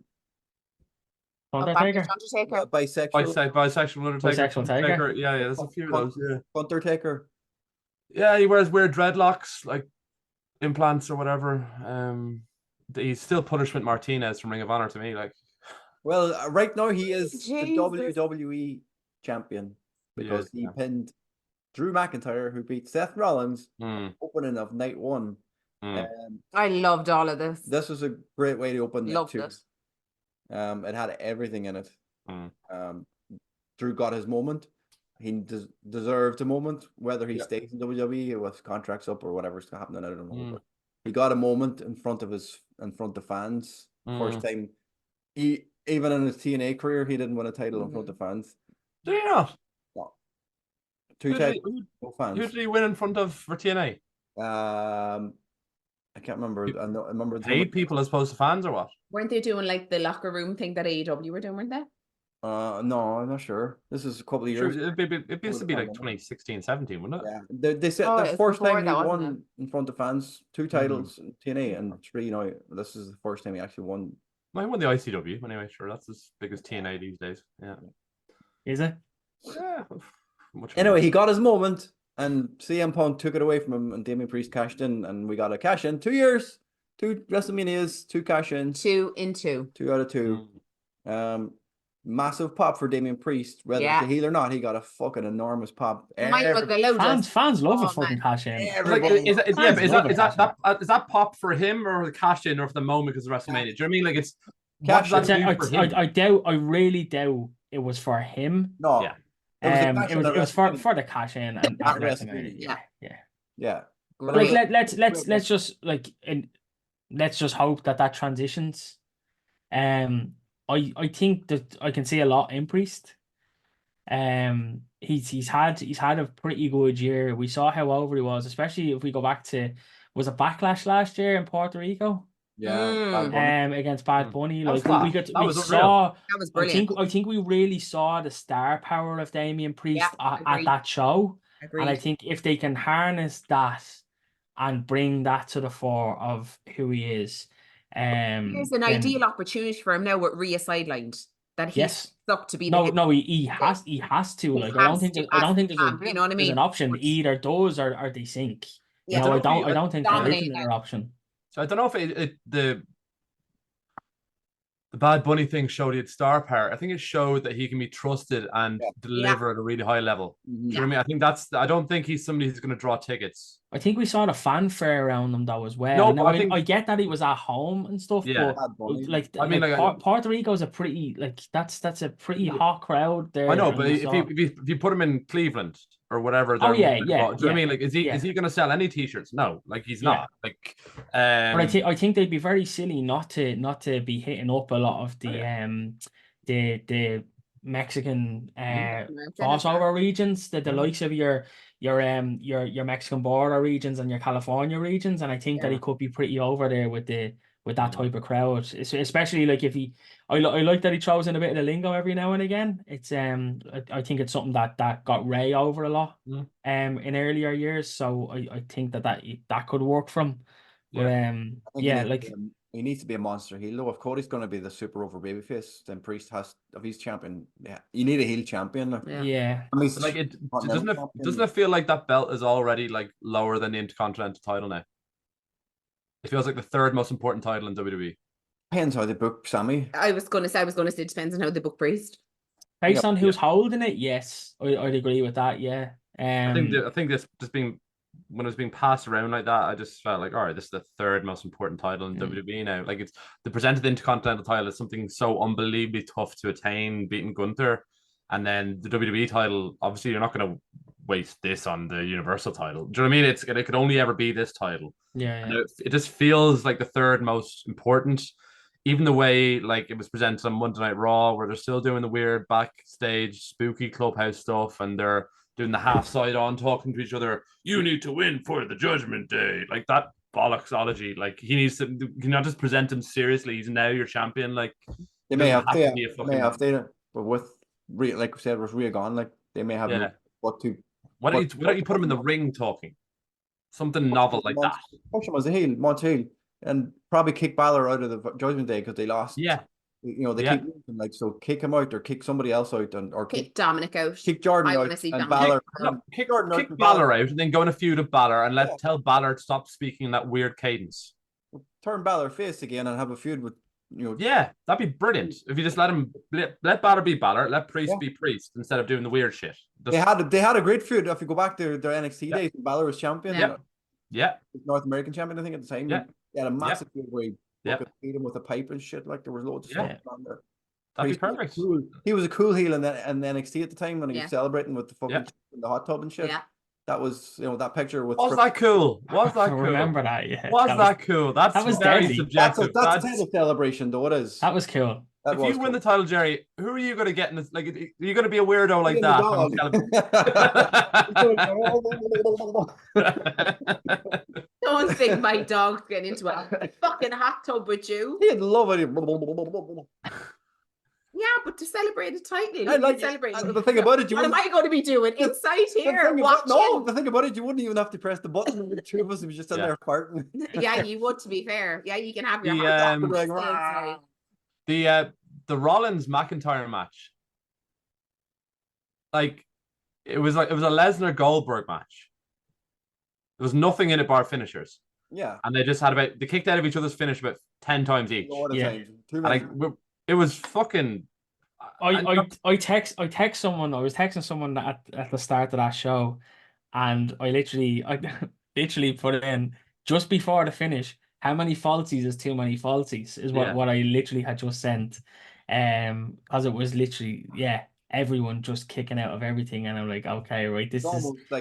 Undertaker. Bisexual Undertaker. Yeah, there's a few of those. Yeah, Undertaker. Yeah, he wears weird dreadlocks, like implants or whatever. He's still Punishment Martinez from Ring of Honor to me. Like, well, right now he is the WWE champion because he pinned Drew McIntyre, who beat Seth Rollins opening of night one. I loved all of this. This was a great way to open night two. It had everything in it. Drew got his moment. He deserved a moment, whether he stays in WWE with contracts up or whatever's happening. I don't know. But he got a moment in front of fans. First time even in his TNA career, he didn't win a title in front of fans. Did he not? No. Two titles, no fans. Who did he win in front of for TNA? I can't remember. I remember paid people as opposed to fans, or what? Weren't they doing like the locker room thing that AEW were doing, weren't they? No, I'm not sure. This is a couple of years. It used to be like 2016, 17, wouldn't it? Yeah, they said the first time he won in front of fans, 2 titles in TNA and 3. This is the first time he actually won. Well, he won the ICW anyway. Sure, that's as big as TNA these days. Yeah, is it? Yeah. Anyway, he got his moment, and CM Punk took it away from him, and Damian Priest cashed in, and we got a cash in. 2 years, 2 WrestleManias, 2 cash ins, 2 in 2, 2 out of 2. Massive pop for Damian Priest, whether it's a heel or not. He got a fucking enormous pop. Fans love a fucking cash in. Is that pop for him or the cash in or for the moment because of WrestleMania? Do you know what I mean? Like, it's cash. I really doubt it was for him. No, yeah. It was for the cash in and at WrestleMania. Yeah. Like, let's just hope that transitions. I think that I can see a lot in Priest. He's had a pretty good year. We saw how over he was, especially if we go back to, was it Backlash last year in Puerto Rico? Yeah. Against Bad Bunny. Like, that was brilliant. I think we really saw the star power of Damian Priest at that show. Agreed. And I think if they can harness that and bring that to the fore of who he is. Here's an ideal opportunity for him now with Rhea sidelined. that he's Yes. up to be No, the no, he has to. Like, I don't think there's champ, you know what I there's mean? an option. He either does or they sink. You Yeah. know, don't know I don't think there is dominate another option. So I don't know if the Bad Bunny thing showed he had star power. I think it showed that he can be trusted and deliver at a really high level. Do you know what I mean? I think I don't think he's somebody who's going to draw tickets. I think we saw the fanfare around him though as well. No, Now, but I think I get that he was at home and stuff, Yeah. but like I mean, Puerto Rico's a pretty that's a pretty hot crowd there. I know, and but we if saw- you put him in Cleveland or whatever, Oh, yeah, do you know what I mean? Like, is he yeah. going to sell any t-shirts? No, like he's Yeah. not. Like, But I think they'd be very silly not to be hitting up a lot of the Mexican crossover regions, the likes of your Mexican border regions and your California regions, and I think that he could be pretty over there with that type of crowd, especially like if I like that he throws in a bit of the lingo every now and again. It's I think it's something that got Ray over a lot in earlier years, so I think that could work for him. But he needs to be a monster heel though. If Cody's going to be the super over babyface, then Priest has, if he's champion, you need a heel champion. Yeah. Like doesn't it feel like that belt is already like lower than the Intercontinental title now? It feels like the third most important title in WWE. Depends how they book Sammy. I was going to say it depends on how they book Priest. Based on who's holding it, yes, I'd agree with that. Yeah. I think this just being, when it was being passed around like that, I just felt like, all right, this is the third most important title in WWE now. Like, it's the presented Intercontinental title is something so unbelievably tough to attain, beating Gunther, and then the WWE title. Obviously, you're not going to waste this on the Universal title. Do you know what I mean? It could only ever be this title. Yeah. And it just feels like the third most important. Even the way like it was presented on Monday Night Raw, where they're still doing the weird backstage spooky clubhouse stuff, and they're doing the half side on, talking to each other. You need to win for the Judgment Day, like that bollocksology. Like he needs to. You cannot just present him seriously. He's now your champion. Like they may have to, but with Rhea, like we said, with Rhea gone, like they may have why don't you put him in the ring talking something novel like that? Push him as a heel, Monte, and probably kick Bálor out of the Judgment Day because they lost. Yeah. You know, they keep losing, like, so kick him out or kick somebody else out, or kick Dominic out. Kick Jordan out and Bálor. Kick Bálor out and then go in a feud with Bálor and tell Bálor to stop speaking in that weird cadence. Turn Bálor face again and have a feud with, you know. Yeah, that'd be brilliant. If you just let Bálor be Bálor, let Priest be Priest instead of doing the weird shit. They had a great feud. If you go back to their NXT days, Bálor was champion. Yeah. North American champion, I think, at the time. Yeah. He had a massive feud where he beat him with a pipe and shit. Like, there was loads of stuff on there. That'd be perfect. He was a cool heel in NXT at the time when he was celebrating with the fucking in the hot tub and shit. Yeah. That was, you know, that picture with. Was that cool? Was that cool? Remember that? Yeah. Was that cool? That was very deadly. subjective. That's a title celebration, though. It is. That was cool. If you win the title, Jerry, who are you going to get in this? Like, are you going to be a weirdo like that? Don't think my dog's getting into a fucking hot tub with you. He'd love it. Yeah, but to celebrate a title, the thing about it, what am I going to be doing inside here? The thing about it, you wouldn't even have to press the button. The two of us was just in there farting. Yeah, you would. To be fair, yeah, you can have your hot dog. The Rollins McIntyre match, like it was a Lesnar Goldberg match. There was nothing in it bar finishers. Yeah, and they just had they kicked out of each other's finish about 10 times each. It was fucking. I text someone. I was texting someone at the start of that show, and I literally put it in just before the finish. How many falsies is too many falsies? Is what I literally had just sent. Because it was literally everyone just kicking out of everything, and I'm like, okay, right, this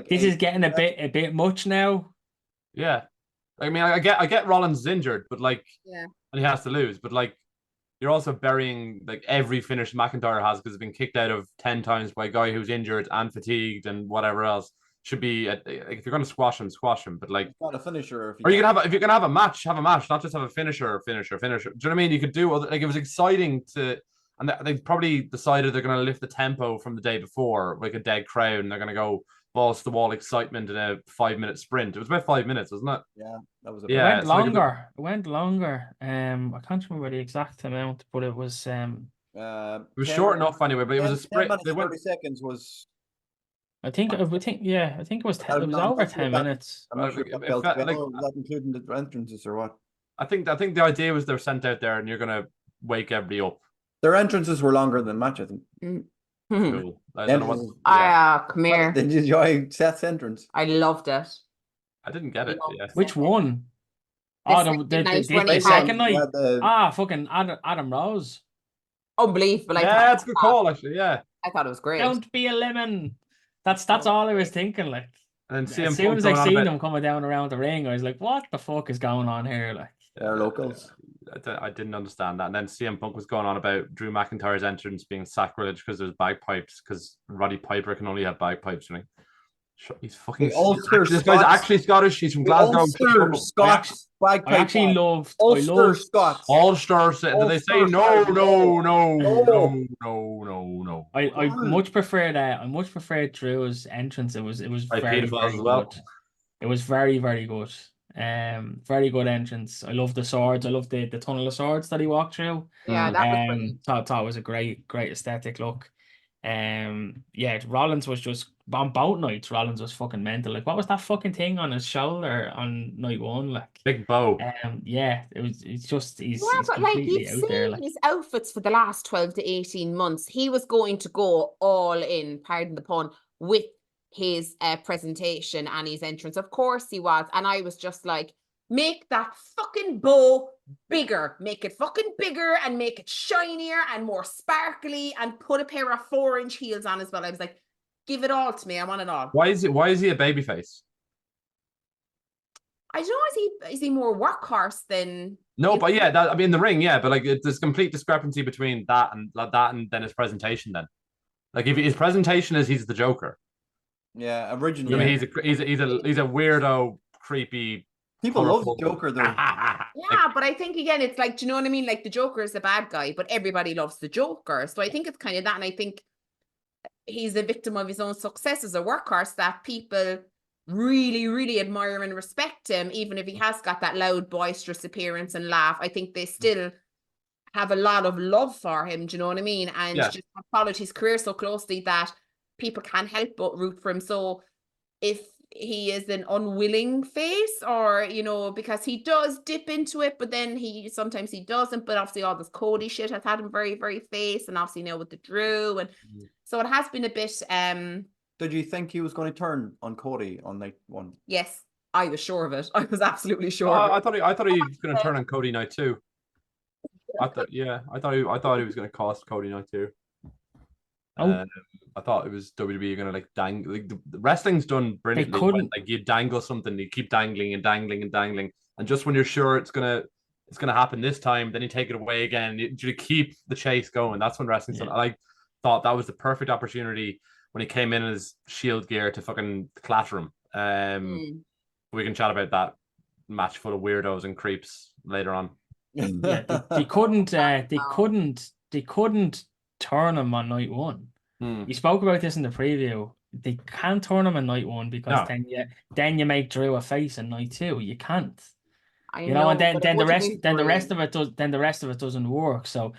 is getting a bit much now. Yeah, I mean, I get Rollins is injured, but and he has to lose, but like you're also burying like every finish McIntyre has because it's been kicked out of 10 times by a guy who's injured and fatigued and whatever else. Should be if you're going to squash him, but like it's not a finisher. If you're gonna have a match, not just have a finisher. Do you know what I mean? You could do it was exciting and they probably decided they're going to lift the tempo from the day before, like a dead crowd, and they're going to go balls to the wall excitement in a 5-minute sprint. It was about 5 minutes, wasn't it? Yeah, that was. It went longer. It went longer. I can't remember the exact amount, but it was. It was short enough anyway, but it was a 10 sprint. minutes, They went 30 seconds was. I think it was I'm it was not over sure 10 that- minutes. I'm not sure if that it felt felt well, like- or was that including the entrances or what? I think the idea was they're sent out there and you're gonna wake everybody up. Their entrances were longer than the match, I think. Cool. I don't know what. Entrances- Yeah, Come here. Did you enjoy Seth's entrance? I loved it. I didn't get it. Yeah. Which one? The Oh, second night when the he second had- night. the- Fucking Adam Rose. Unbelievable. Yeah, that's a good call actually. Yeah. I thought it was great. Don't be a lemon. That's all I was thinking. Like, And then as CM soon Punk as I going on seen about. him coming down around the ring, I was like, "What the fuck is going on here?" Like, They're locals. I didn't understand that. And then CM Punk was going on about Drew McIntyre's entrance being sacrilege because there's bagpipes, because Roddy Piper can only have bagpipes. You know? He's fucking. The Ulster This guy's Scots. actually Scottish. He's from The Glasgow. Ulster Scots bagpipe. I actually band. loved. Ulster Scots. Ulster. Do they say Ulster no, Scots. no? I much prefer that. I much prefer Drew's entrance. It was Like very, painful very as well. good. It was very, very good. Very good entrance. I love the swords. I love the tunnel of swords that he walked through. Yeah, that was brilliant. Thought it was a great aesthetic look. Rollins was just on both nights. Rollins was fucking mental. Like, what was that fucking thing on his shoulder on night one? Like, Big bow. It's just he's But like completely you've out there. seen Like, his outfits for the last 12 to 18 months. He was going to go all in, pardon the pun, with his presentation and his entrance. Of course he was. And I was just like, make that fucking bow bigger. Make it fucking bigger and make it shinier and more sparkly and put a pair of 4-inch heels on as well. I was like, give it all to me. I want it all. Why is he a babyface? I don't know, is he more workhorse than... No, but yeah, I mean the ring, yeah, but like there's complete discrepancy between that and then his presentation. Then, like if his presentation is he's the Joker. Yeah, originally. I mean he's a weirdo, creepy. People love colorful- the Joker though. Yeah, but I think again, it's like, do you know what I mean? Like the Joker is the bad guy, but everybody loves the Joker. So I think it's kind of that. And I think he's a victim of his own success as a workhorse, that people really, really admire and respect him, even if he has got that loud, boisterous appearance and laugh. I think they still have a lot of love for him. Do you know what I mean? And Yeah. just have followed his career so closely that people can't help but root for him. So if he is an unwilling face, or because he does dip into it, but then sometimes he doesn't, but obviously all this Cody shit has had him very, very face, and obviously now with the Drew, and so it has been a bit Did you think he was going to turn on Cody on night one? yes, I was sure of it. I was absolutely sure Oh, of it. I thought he was going to turn on Cody night too. I thought he was going to cost Cody night too. I thought it was WWE going to like dangle. Like, the wrestling's done brilliantly. couldn't- Like you dangle something, you keep dangling and dangling and dangling, and just when you're sure it's gonna happen this time, then you take it away again. You keep the chase going. That's when wrestling's done. I thought that was the perfect opportunity when he came in his Shield gear to fucking clatter him. We can chat about that match full of weirdos and creeps later on. yeah, they couldn't turn him on night one. You spoke about this in the preview. They can't turn him on night one because No. then you make Drew a face in night two. You can't. I And then but it the would have been rest of it doesn't work. So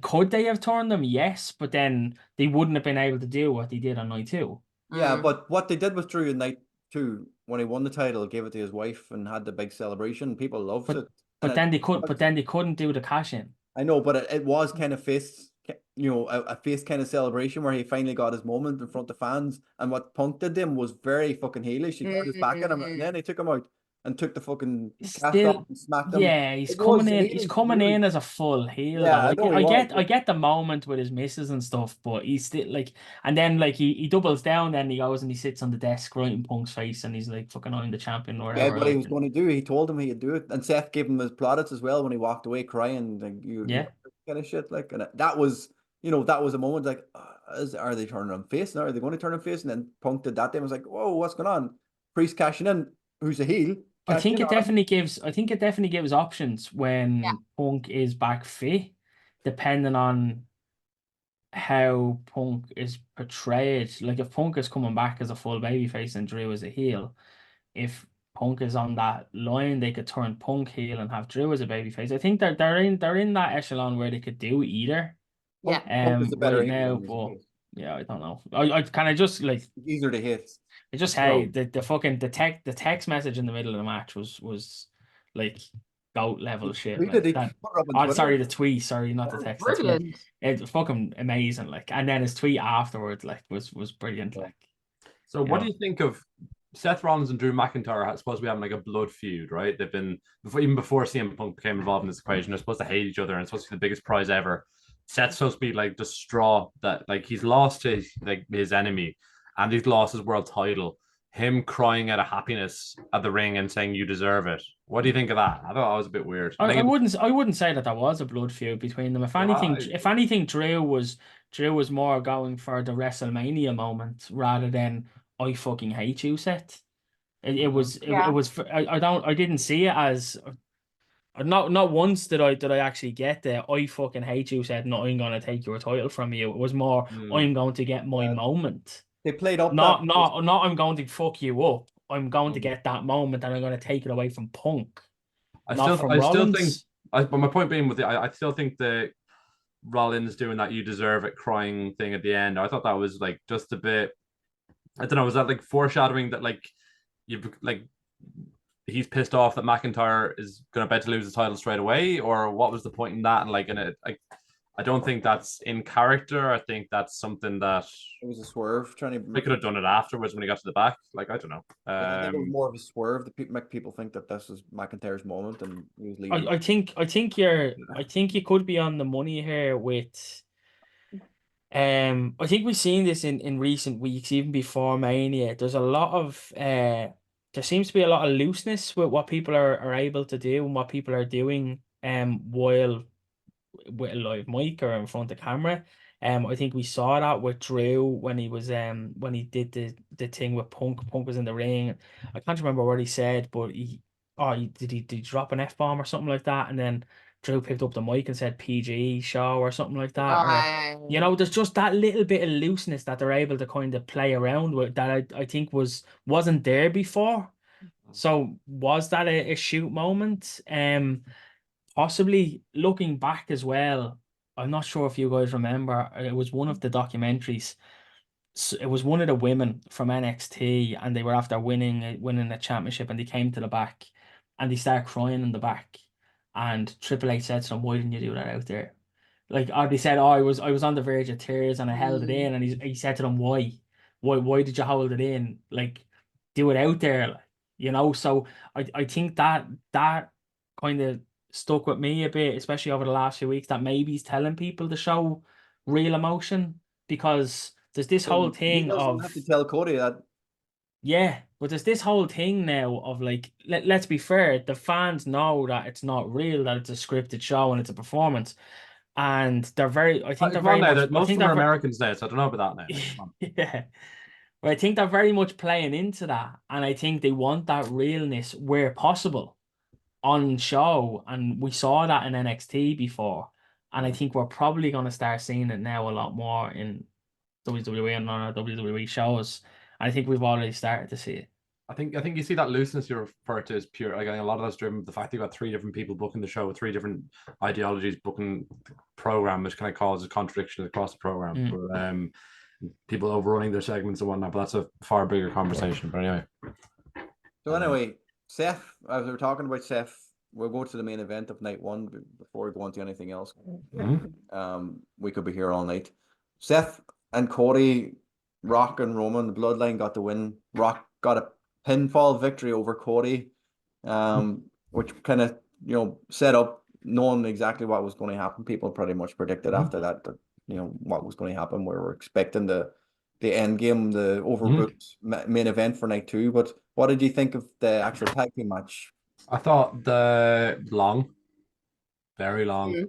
could they have turned them? Yes, but then they wouldn't have been able to do what they did on night two. Yeah, but what they did with Drew in night two, when he won the title, gave it to his wife and had the big celebration, people loved it. But then they couldn't do the cash in. I know, but it was kind of face, a face kind of celebration where he finally got his moment in front of fans. And what Punk did to him was very fucking heelish. He turned his back at him, and then he took him out and took the fucking cast off and smacked him. Yeah, he's It was coming in. heelish, He's coming really. in as a full heel. Yeah, though. I know he was, I get the moment with his misses and stuff, but he's still like, and then like he doubles down. Then he goes and he sits on the desk right in Punk's face, and he's like, "Fucking, I'm the champion," or Yeah, whatever. what he like, was going to do. He told him he'd do it, and Seth gave him his plaudits as well when he walked away crying. Like you kind of shit. Like, and that was a moment like, are they turning him face now? Are they going to turn him face? And then Punk did that. Then was like, whoa, what's going on? Priest cashing in, who's a heel. I think it definitely gives options when Punk is back fit, depending on how Punk is portrayed. Like if Punk is coming back as a full babyface and Drew is a heel, if Punk is on that line, they could turn Punk heel and have Drew as a babyface. I think they're in that echelon where they could do either. Yeah. Punk is the better Right heel now, than he's a but face. yeah, I don't know. I can I just like It's easier to hit. I just So- hey the text message in the middle of the match was like goat level shit. We Like could that. put it up on Oh, Twitter. sorry, the tweet. Sorry, not the text. The tweet. Brilliant. It's fucking amazing. Like, and then his tweet afterwards, like, was brilliant. Like, So what do you think of Seth Rollins and Drew McIntyre? Are supposed to be having like a blood feud, right? They've been even before CM Punk became involved in this equation. They're supposed to hate each other, and it's supposed to be the biggest prize ever. Seth's supposed to be like distraught that like he's lost his enemy, and he's lost his world title. Him crying out of happiness at the ring and saying you deserve it. What do you think of that? I thought that was a bit weird. I wouldn't say that there was a blood feud between them. If anything, Drew was more going for the WrestleMania moment rather than I fucking hate you, Seth. It was I didn't see it as not once did I actually get there. I fucking hate you, said no, I'm gonna take your title from you. It was more I'm going to get my moment. They played up not I'm going to fuck you up. I'm going to get that moment and I'm going to take it away from Punk. But my point being with I still think the Rollins doing that you deserve it crying thing at the end, I thought that was like just a bit, I don't know, was that like foreshadowing that like you've like he's pissed off that McIntyre is gonna bet to lose the title straight away, or what was the point in that? And like I don't think that's in character. I think that's something that it was a swerve trying to. They could have done it afterwards when he got to the back. Like I don't know. I think it was more of a swerve to make people think that this was McIntyre's moment and he was leaving. I think you could be on the money here with. I think we've seen this in recent weeks, even before Mania. There's a lot of there seems to be a lot of looseness with what people are able to do and what people are doing while with a live mic or in front of camera. I think we saw that with Drew when he was when he did the thing with Punk. Punk was in the ring. I can't remember what he said, but did he drop an F-bomb or something like that? And then Drew picked up the mic and said PG show or something like that. Or, there's just that little bit of looseness that they're able to kind of play around with that I think wasn't there before. So was that a shoot moment? Possibly looking back as well. I'm not sure if you guys remember. It was one of the documentaries. It was one of the women from NXT, and they were after winning the championship, and they came to the back, and they started crying in the back. And Triple H said to them, "Why didn't you do that out there?" Like, they said, "Oh, I was on the verge of tears, and I held it in." And he said to them, "Why did you hold it in? Like, do it out there, So I think that kind of stuck with me a bit, especially over the last few weeks, that maybe he's telling people to show real emotion, because there's this whole thing he doesn't have to tell Cody that. Yeah, but there's this whole thing now of like, let's be fair, the fans know that it's not real, that it's a scripted show and it's a performance, and they're very. I think they're very much. Most of them are Americans now, so I don't know about that now. Yeah. But I think they're very much playing into that, and I think they want that realness where possible on show, and we saw that in NXT before, and I think we're probably going to start seeing it now a lot more in WWE and on our WWE shows. I think we've already started to see it. I think you see that looseness you refer to as pure. Like, a lot of that's driven by the fact that you got 3 different people booking the show with 3 different ideologies booking the program, which kind of causes contradictions across the program. But people overrunning their segments and whatnot. But that's a far bigger conversation. But anyway. So anyway, Seth, as we were talking about Seth, we'll go to the main event of night 1 before we go on to anything else. We could be here all night. Seth and Cody, Rock and Roman, the Bloodline got the win. Rock got a pinfall victory over Cody, which kind of set up knowing exactly what was going to happen. People pretty much predicted after that what was going to happen. We were expecting the end game, the overbooked main event for night 2. But what did you think of the actual tag team match? I thought very long.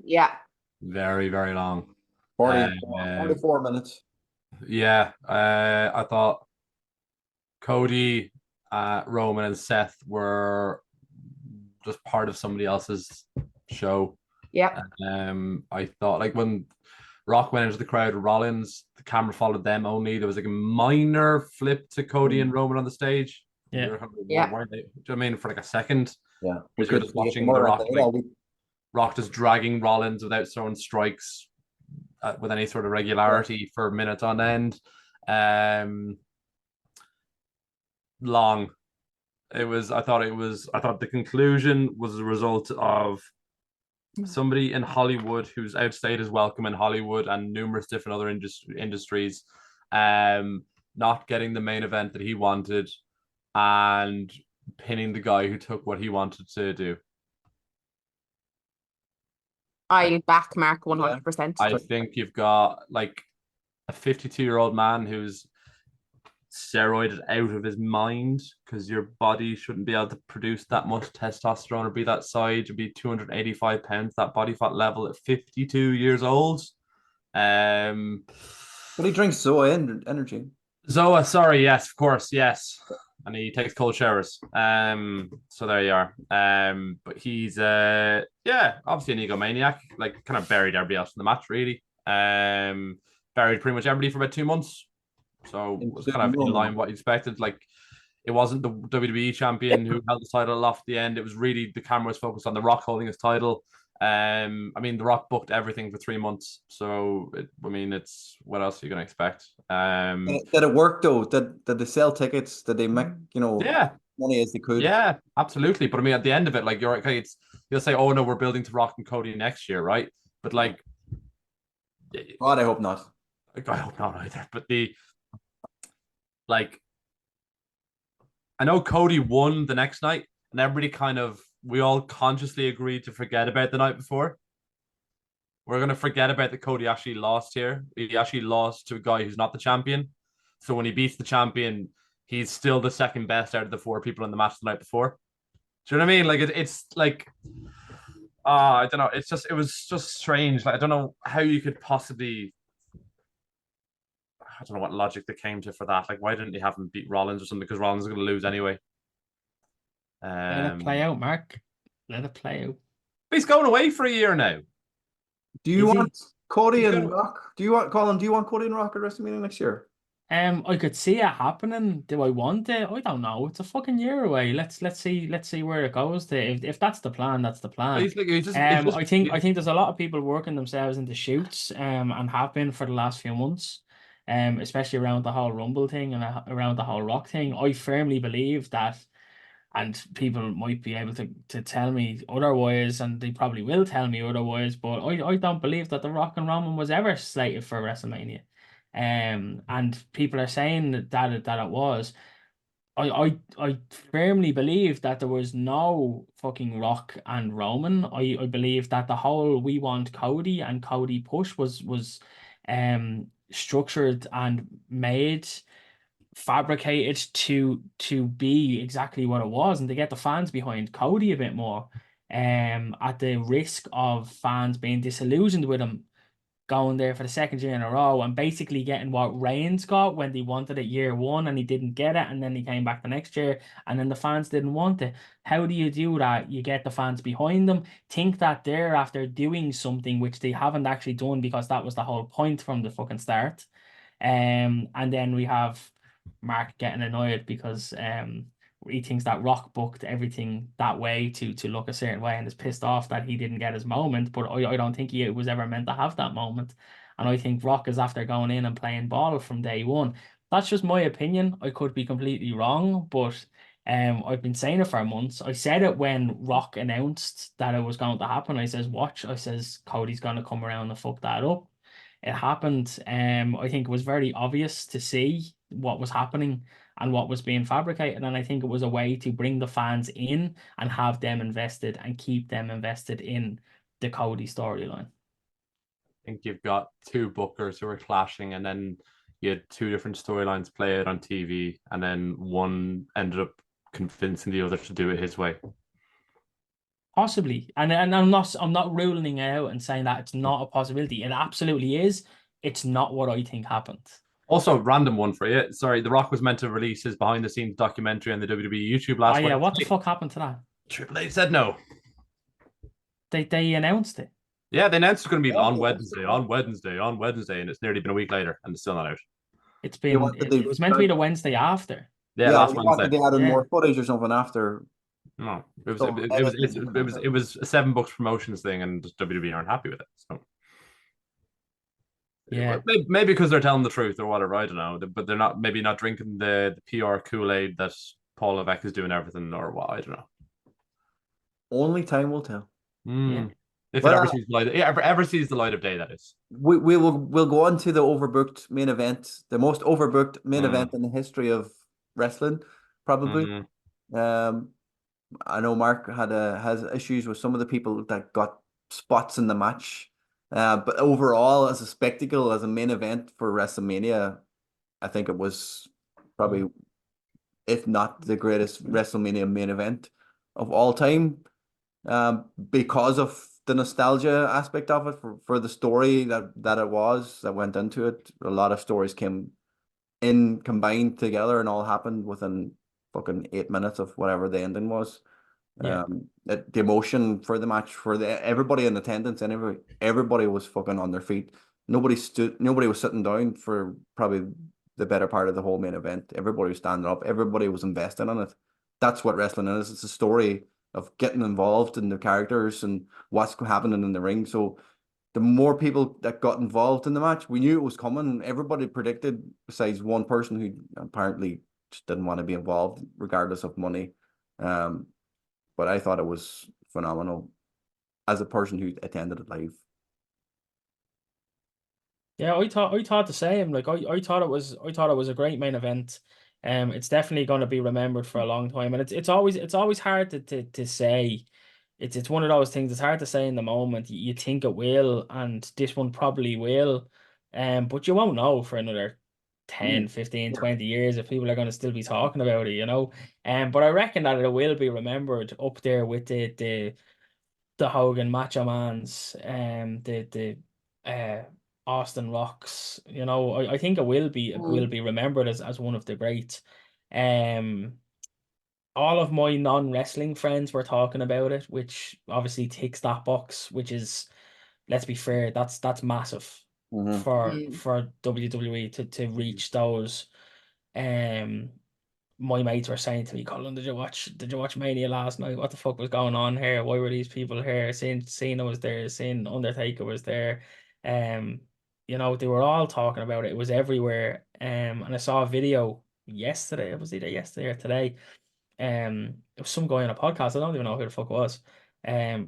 Yeah. Very, very long. 44 minutes. Yeah. I thought Cody, Roman, and Seth were just part of somebody else's show. Yeah. I thought, like, when Rock went into the crowd, Rollins, the camera followed them only. There was like a minor flip to Cody and Roman on the stage. Yeah. Yeah. Why do you know what I mean? For like a second, Yeah, because you're just watching more The than Rock, anything, like, we Rock just dragging Rollins without throwing strikes with any sort of regularity for minutes on end. Long. I thought the conclusion was a result of somebody in Hollywood who's outstayed his welcome in Hollywood and numerous different other industries, not getting the main event that he wanted and pinning the guy who took what he wanted to do. I'll back Mark 100%. I think you've got like a 52-year-old man who's steroided out of his mind, because your body shouldn't be able to produce that much testosterone or be that size or be 285 pounds, that body fat level at 52 years old. But he drinks Zoa energy. Zoa, sorry, yes, of course, yes. And he takes cold showers. So there you are. But he's obviously an egomaniac, like kind of buried everybody else in the match, really. Buried pretty much everybody for about 2 months. So it was kind of in line with what you expected. Like, it wasn't the WWE champion who held the title off the end. It was really, the camera was focused on The Rock holding his title. I mean, The Rock booked everything for 3 months. So, it's what else are you going to expect? Did it work though? Did they sell tickets? Did they make, money as they could? Yeah, absolutely. But I mean, at the end of it, like, you're okay, you'll say, oh no, we're building to Rock and Cody next year, right? But like, God, I hope not. I hope not either. But I know Cody won the next night, and everybody we all consciously agreed to forget about the night before. We're going to forget about that Cody actually lost here. He actually lost to a guy who's not the champion. So when he beats the champion, he's still the second best out of the 4 people in the match the night before. Do you know what I mean? Like, it's like, I don't know. It was just strange. Like, I don't know how you could possibly, I don't know what logic they came to for that. Like, why didn't they have him beat Rollins or something? Because Rollins is going to lose anyway. Let it play out, Mark. Let it play out. But he's going away for a year now. Do you want Cody and Rock? Do you want Colin? Do you want Cody and Rock at WrestleMania next year? I could see it happening. Do I want it? I don't know. It's a fucking year away. Let's see where it goes. If that's the plan, that's the plan. I think there's a lot of people working themselves into shoots, and have been for the last few months, especially around the whole Rumble thing and around the whole Rock thing. I firmly believe that, and people might be able to tell me otherwise, and they probably will tell me otherwise, but I don't believe that The Rock and Roman was ever slated for WrestleMania. And people are saying that it was. I firmly believe that there was no fucking Rock and Roman. I believe that the whole "we want Cody" and Cody push was structured and made, fabricated to be exactly what it was, and to get the fans behind Cody a bit more, at the risk of fans being disillusioned with him going there for the 2nd year in a row and basically getting what Reigns got when they wanted it year 1 and he didn't get it, and then he came back the next year and then the fans didn't want it. How do you do that? You get the fans behind them, think that they're after doing something which they haven't actually done, because that was the whole point from the fucking start. And then we have Mark getting annoyed because he thinks that Rock booked everything that way to look a certain way, and is pissed off that he didn't get his moment. But I don't think he was ever meant to have that moment. And I think Rock is after going in and playing ball from day one. That's just my opinion. I could be completely wrong, but I've been saying it for months. I said it when Rock announced that it was going to happen. I says, watch. I says, Cody's going to come around and fuck that up. It happened. I think it was very obvious to see what was happening and what was being fabricated. And I think it was a way to bring the fans in and have them invested and keep them invested in the Cody storyline. I think you've got 2 bookers who are clashing, and then you had 2 different storylines play out on TV, and then one ended up convincing the other to do it his way. Possibly. And I'm not ruling it out and saying that it's not a possibility. It absolutely is. It's not what I think happened. Also, random one for you. Sorry, The Rock was meant to release his behind-the-scenes documentary on the WWE YouTube last week. Yeah, what the fuck happened to that? Triple H said no. They announced it. Yeah, they announced it's going to be on Wednesday, and it's nearly been a week later, and it's still not out. It was meant to be the Wednesday after. Yeah, Yeah, last we wanted Wednesday. they added Yeah. more footage or something after. No, So, it was a $7 promotions thing, and WWE aren't happy with it. So Yeah. maybe because they're telling the truth or whatever. I don't know, but they're not drinking the PR Kool-Aid that Paul Levesque is doing everything or what. I don't know. Only time will tell. Yeah. If But, it ever sees the light, ever sees the light of day, that is. we'll go on to the overbooked main event, the most overbooked main Mm. event in the history of wrestling, probably. I know Mark has issues with some of the people that got spots in the match, but overall, as a spectacle, as a main event for WrestleMania, I think it was probably, if not the greatest WrestleMania main event of all time, because of the nostalgia aspect of it, for the story that it was that went into it. A lot of stories came in combined together and all happened within fucking 8 minutes of whatever the ending was. Yeah. The emotion for the match, for everybody in attendance, and everybody was fucking on their feet. Nobody was sitting down for probably the better part of the whole main event. Everybody was standing up. Everybody was invested in it. That's what wrestling is. It's a story of getting involved in the characters and what's happening in the ring. So the more people that got involved in the match, we knew it was coming. Everybody predicted, besides one person who apparently just didn't want to be involved, regardless of money. But I thought it was phenomenal as a person who attended it live. Yeah, I thought the same. Like I thought it was a great main event. It's definitely going to be remembered for a long time, and it's always hard to say. It's one of those things. It's hard to say in the moment. You think it will, and this one probably will, but you won't know for another 10, 15, 20 years if people are going to still be talking about it, you know. But I reckon that it will be remembered up there with the Hogan Macho Mans, the Austin Rocks. You know, I think it will be remembered as one of the greats. Um, all of my non-wrestling friends were talking about it, which obviously ticks that box, which is, let's be fair, that's massive for WWE to reach those. My mates were saying to me, Colin, did you watch Mania last night? What the fuck was going on here? Why were these people here? Seeing Cena was there, seeing Undertaker was there. Um, you know, they were all talking about it. It was everywhere. And I saw a video yesterday. Was either yesterday or today. It was some guy on a podcast. I don't even know who the fuck it was.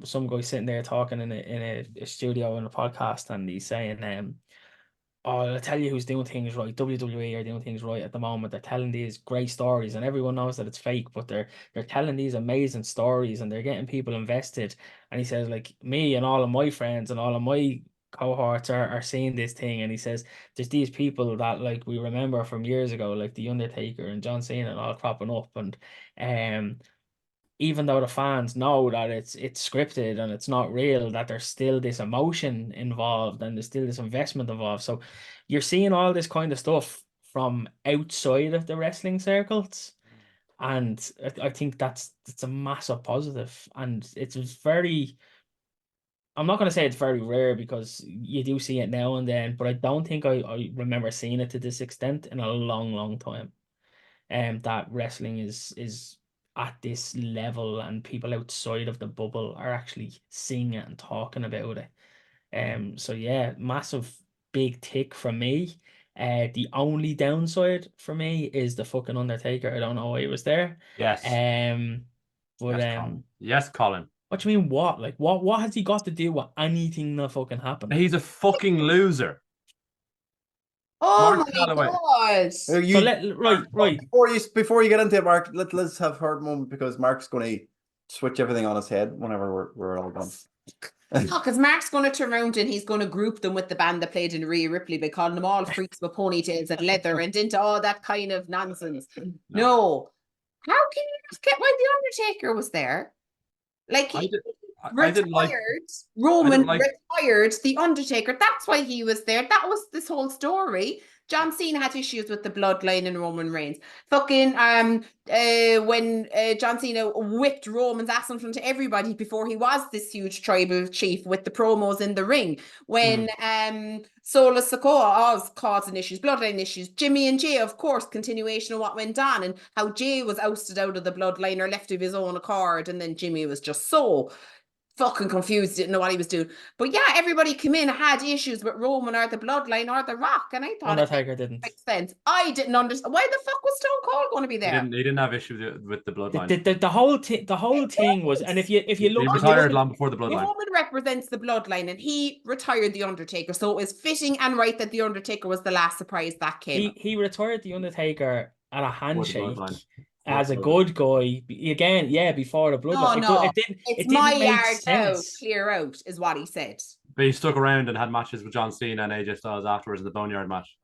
Some guy sitting there talking in a studio in a podcast, and he's saying, oh, I'll tell you who's doing things right. WWE are doing things right at the moment. They're telling these great stories, and everyone knows that it's fake, but they're telling these amazing stories, and they're getting people invested. And he says, like, me and all of my friends and all of my cohorts are seeing this thing, and he says there's these people that like we remember from years ago, like the Undertaker and John Cena and all cropping up, and even though the fans know that it's scripted and it's not real, that there's still this emotion involved and there's still this investment involved. So you're seeing all this kind of stuff from outside of the wrestling circles. And I think that's a massive positive. And it's very, I'm not going to say it's very rare because you do see it now and then, but I don't think I remember seeing it to this extent in a long, long time. That wrestling is at this level and people outside of the bubble are actually seeing it and talking about it. So yeah, massive big tick from me. The only downside for me is the fucking Undertaker. I don't know why he was there. Yes. But yes, Colin. Yes, Colin. What do you mean what? Like what has he got to do with anything that fucking happened? He's a fucking loser. Oh Mark my Calloway. God. So right. Before you get into it, Mark, let's have her moment, because Mark's going to switch everything on his head whenever we're all done. No, because Mark's going to turn around and he's going to group them with the band that played in Rhea Ripley by calling them all freaks with ponytails and leather and into all that kind of nonsense. No. How can you just get why the Undertaker was there? Like he Roman retired the Undertaker. That's why he was there. That was this whole story. John Cena had issues with the bloodline and Roman Reigns. Fucking when John Cena whipped Roman's ass in front of everybody before he was this huge tribal chief with the promos in the ring. When Solo Sikoa was causing issues, bloodline issues. Jimmy and Jay, of course, continuation of what went on and how Jay was ousted out of the bloodline or left of his own accord, and then Jimmy was just so fucking confused, didn't know what he was doing. But yeah, everybody came in, had issues with Roman or the bloodline or the Rock, and I thought Undertaker didn't. Makes sense. I didn't understand why the fuck was Stone Cold going to be there. He didn't have issues with the bloodline. The whole thing was, and if you look, he retired long before the bloodline. Roman represents the bloodline, and he retired the Undertaker, so it was fitting and right that the Undertaker was the last surprise that came. He retired the Undertaker at a handshake. As a Bloodline. good guy, again, yeah, before the bloodline. No, It didn't it's my make yard now, sense. clear out, is what he said. But he stuck around and had matches with John Cena and AJ Styles afterwards in the Boneyard match.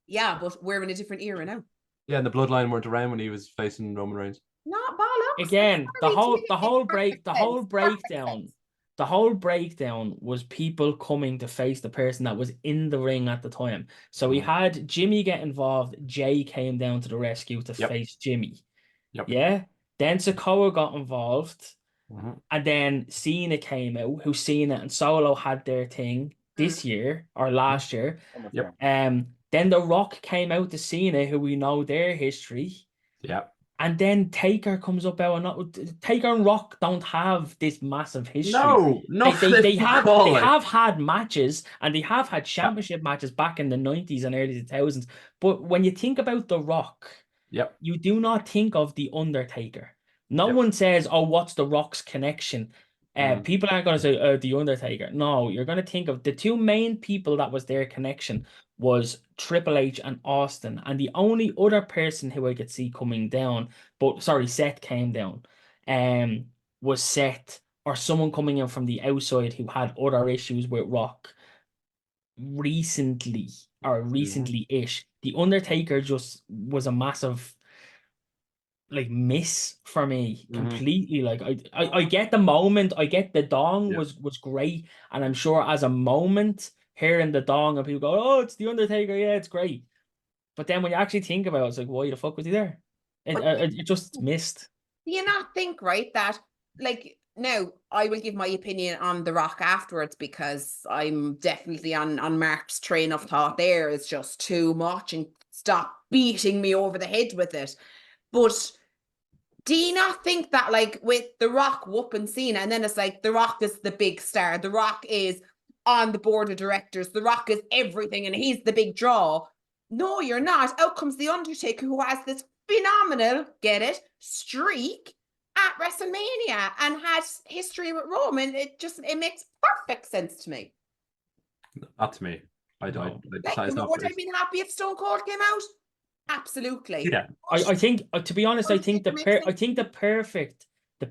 Yeah, but we're in a different era now. Yeah, and the bloodline weren't around when he was facing Roman Reigns. Not bollocks. Again, the whole breakdown was people coming to face the person that was in the ring at the time. So we had Jimmy get involved. Jay came down to the rescue to face Jimmy. Yep. Yeah. Then Sikoa got involved. And then Cena came out, who Cena and Solo had their thing this year or last year. Yep. Then The Rock came out to Cena, who we know their history. Yeah. And then Taker comes up out and Taker and Rock don't have this massive history. No, they have had matches and they have had championship matches back in the 90s and early 2000s. But when you think about The Rock, you do not think of The Undertaker. No one says, oh, what's The Rock's connection? People aren't going to say The Undertaker. No, you're going to think of the two main people that was their connection was Triple H and Austin. And the only other person who I could see coming down, Seth came down, was Seth or someone coming in from the outside who had other issues with Rock recently-ish. The Undertaker just was a massive miss for me completely. I get the moment, I get the dong was great, and I'm sure as a moment hearing the dong and people go, oh, it's the Undertaker, yeah, it's great. But then when you actually think about it, it's like, why the fuck was he there? It just missed. Do you not think, right, that now I will give my opinion on The Rock afterwards, because I'm definitely on Mark's train of thought there. It's just too much and stop beating me over the head with it. But do you not think that with The Rock whooping Cena, and then it's The Rock is the big star, The Rock is on the board of directors, The Rock is everything and he's the big draw? No, you're not. Out comes The Undertaker, who has this phenomenal, get it, streak at WrestleMania and has history with Roman. It makes perfect sense to me. Not to me. Would I have been happy if Stone Cold came out? Absolutely. Yeah. I think, to be honest, I think the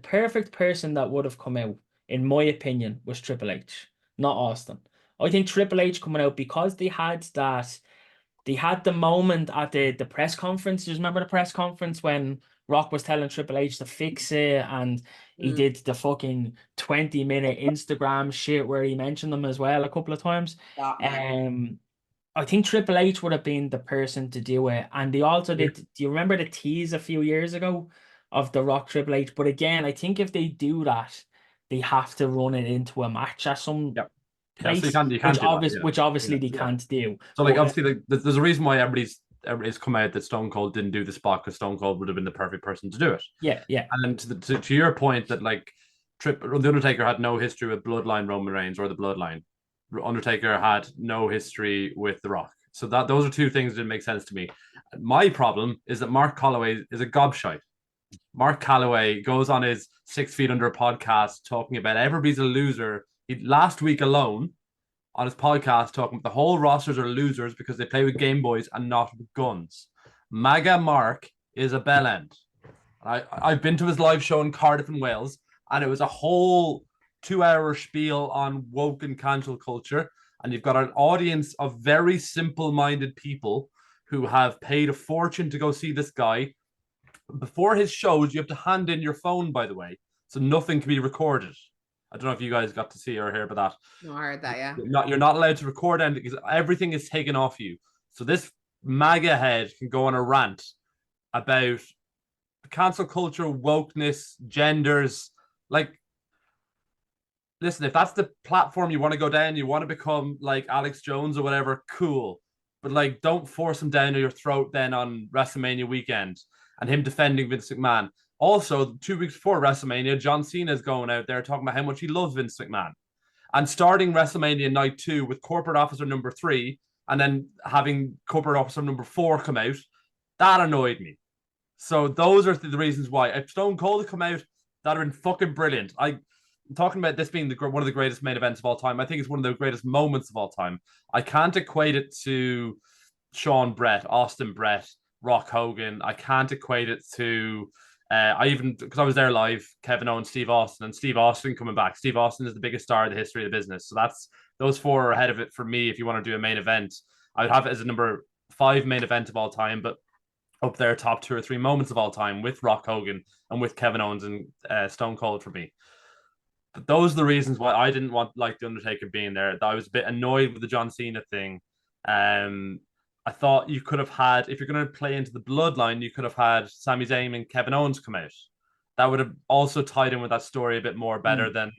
perfect person that would have come out, in my opinion, was Triple H, not Austin. I think Triple H coming out, because they had the moment at the press conference. Do you remember the press conference when Rock was telling Triple H to fix it, and he did the fucking 20-minute Instagram shit where he mentioned them as well a couple of times. I think Triple H would have been the person to do it. And they also did, do you remember the tease a few years ago of The Rock Triple H? But again, I think if they do that, they have to run it into a match at some place, so you can't which obviously they can't do. So obviously there's a reason why everybody's come out that Stone Cold didn't do the spot, because Stone Cold would have been the perfect person to do it. Yeah. And then to your point that the Undertaker had no history with Bloodline Roman Reigns or the Bloodline. Undertaker had no history with The Rock. So those are two things that didn't make sense to me. My problem is that Mark Calloway is a gobshite. Mark Calloway goes on his 6 Feet Under podcast talking about everybody's a loser. Last week alone on his podcast talking about the whole rosters are losers because they play with Game Boys and not with guns. MAGA Mark is a bellend. I've been to his live show in Cardiff in Wales, and it was a whole 2-hour spiel on woke and cancel culture, and you've got an audience of very simple-minded people who have paid a fortune to go see this guy. Before his shows, you have to hand in your phone, by the way, so nothing can be recorded. I don't know if you guys got to see or hear about that. No, I heard that, yeah. You're not allowed to record anything because everything is taken off you. So this MAGA head can go on a rant about cancel culture, wokeness, genders. Like, listen, if that's the platform you want to go down, you want to become like Alex Jones or whatever, cool. But like, don't force him down your throat then on WrestleMania weekend and him defending Vince McMahon. Also, 2 weeks before WrestleMania, John Cena is going out there talking about how much he loves Vince McMahon. And starting WrestleMania night 2 with corporate officer number 3 and then having corporate officer number 4 come out, that annoyed me. So those are the reasons why. If Stone Cold had come out, that'd have been fucking brilliant. I'm talking about this being one of the greatest main events of all time. I think it's one of the greatest moments of all time. I can't equate it to Sean Brett, Austin Brett, Rock Hogan. I can't equate it to because I was there live, Kevin Owens, Steve Austin, and Steve Austin coming back. Steve Austin is the biggest star in the history of the business. So those 4 are ahead of it for me. If you want to do a main event, I would have it as a number 5 main event of all time, but up there, top 2 or 3 moments of all time with Rock Hogan and with Kevin Owens and Stone Cold for me. But those are the reasons why I didn't want like The Undertaker being there. I was a bit annoyed with the John Cena thing. I thought you could have had, if you're going to play into the bloodline, you could have had Sami Zayn and Kevin Owens come out. That would have also tied in with that story a bit more better than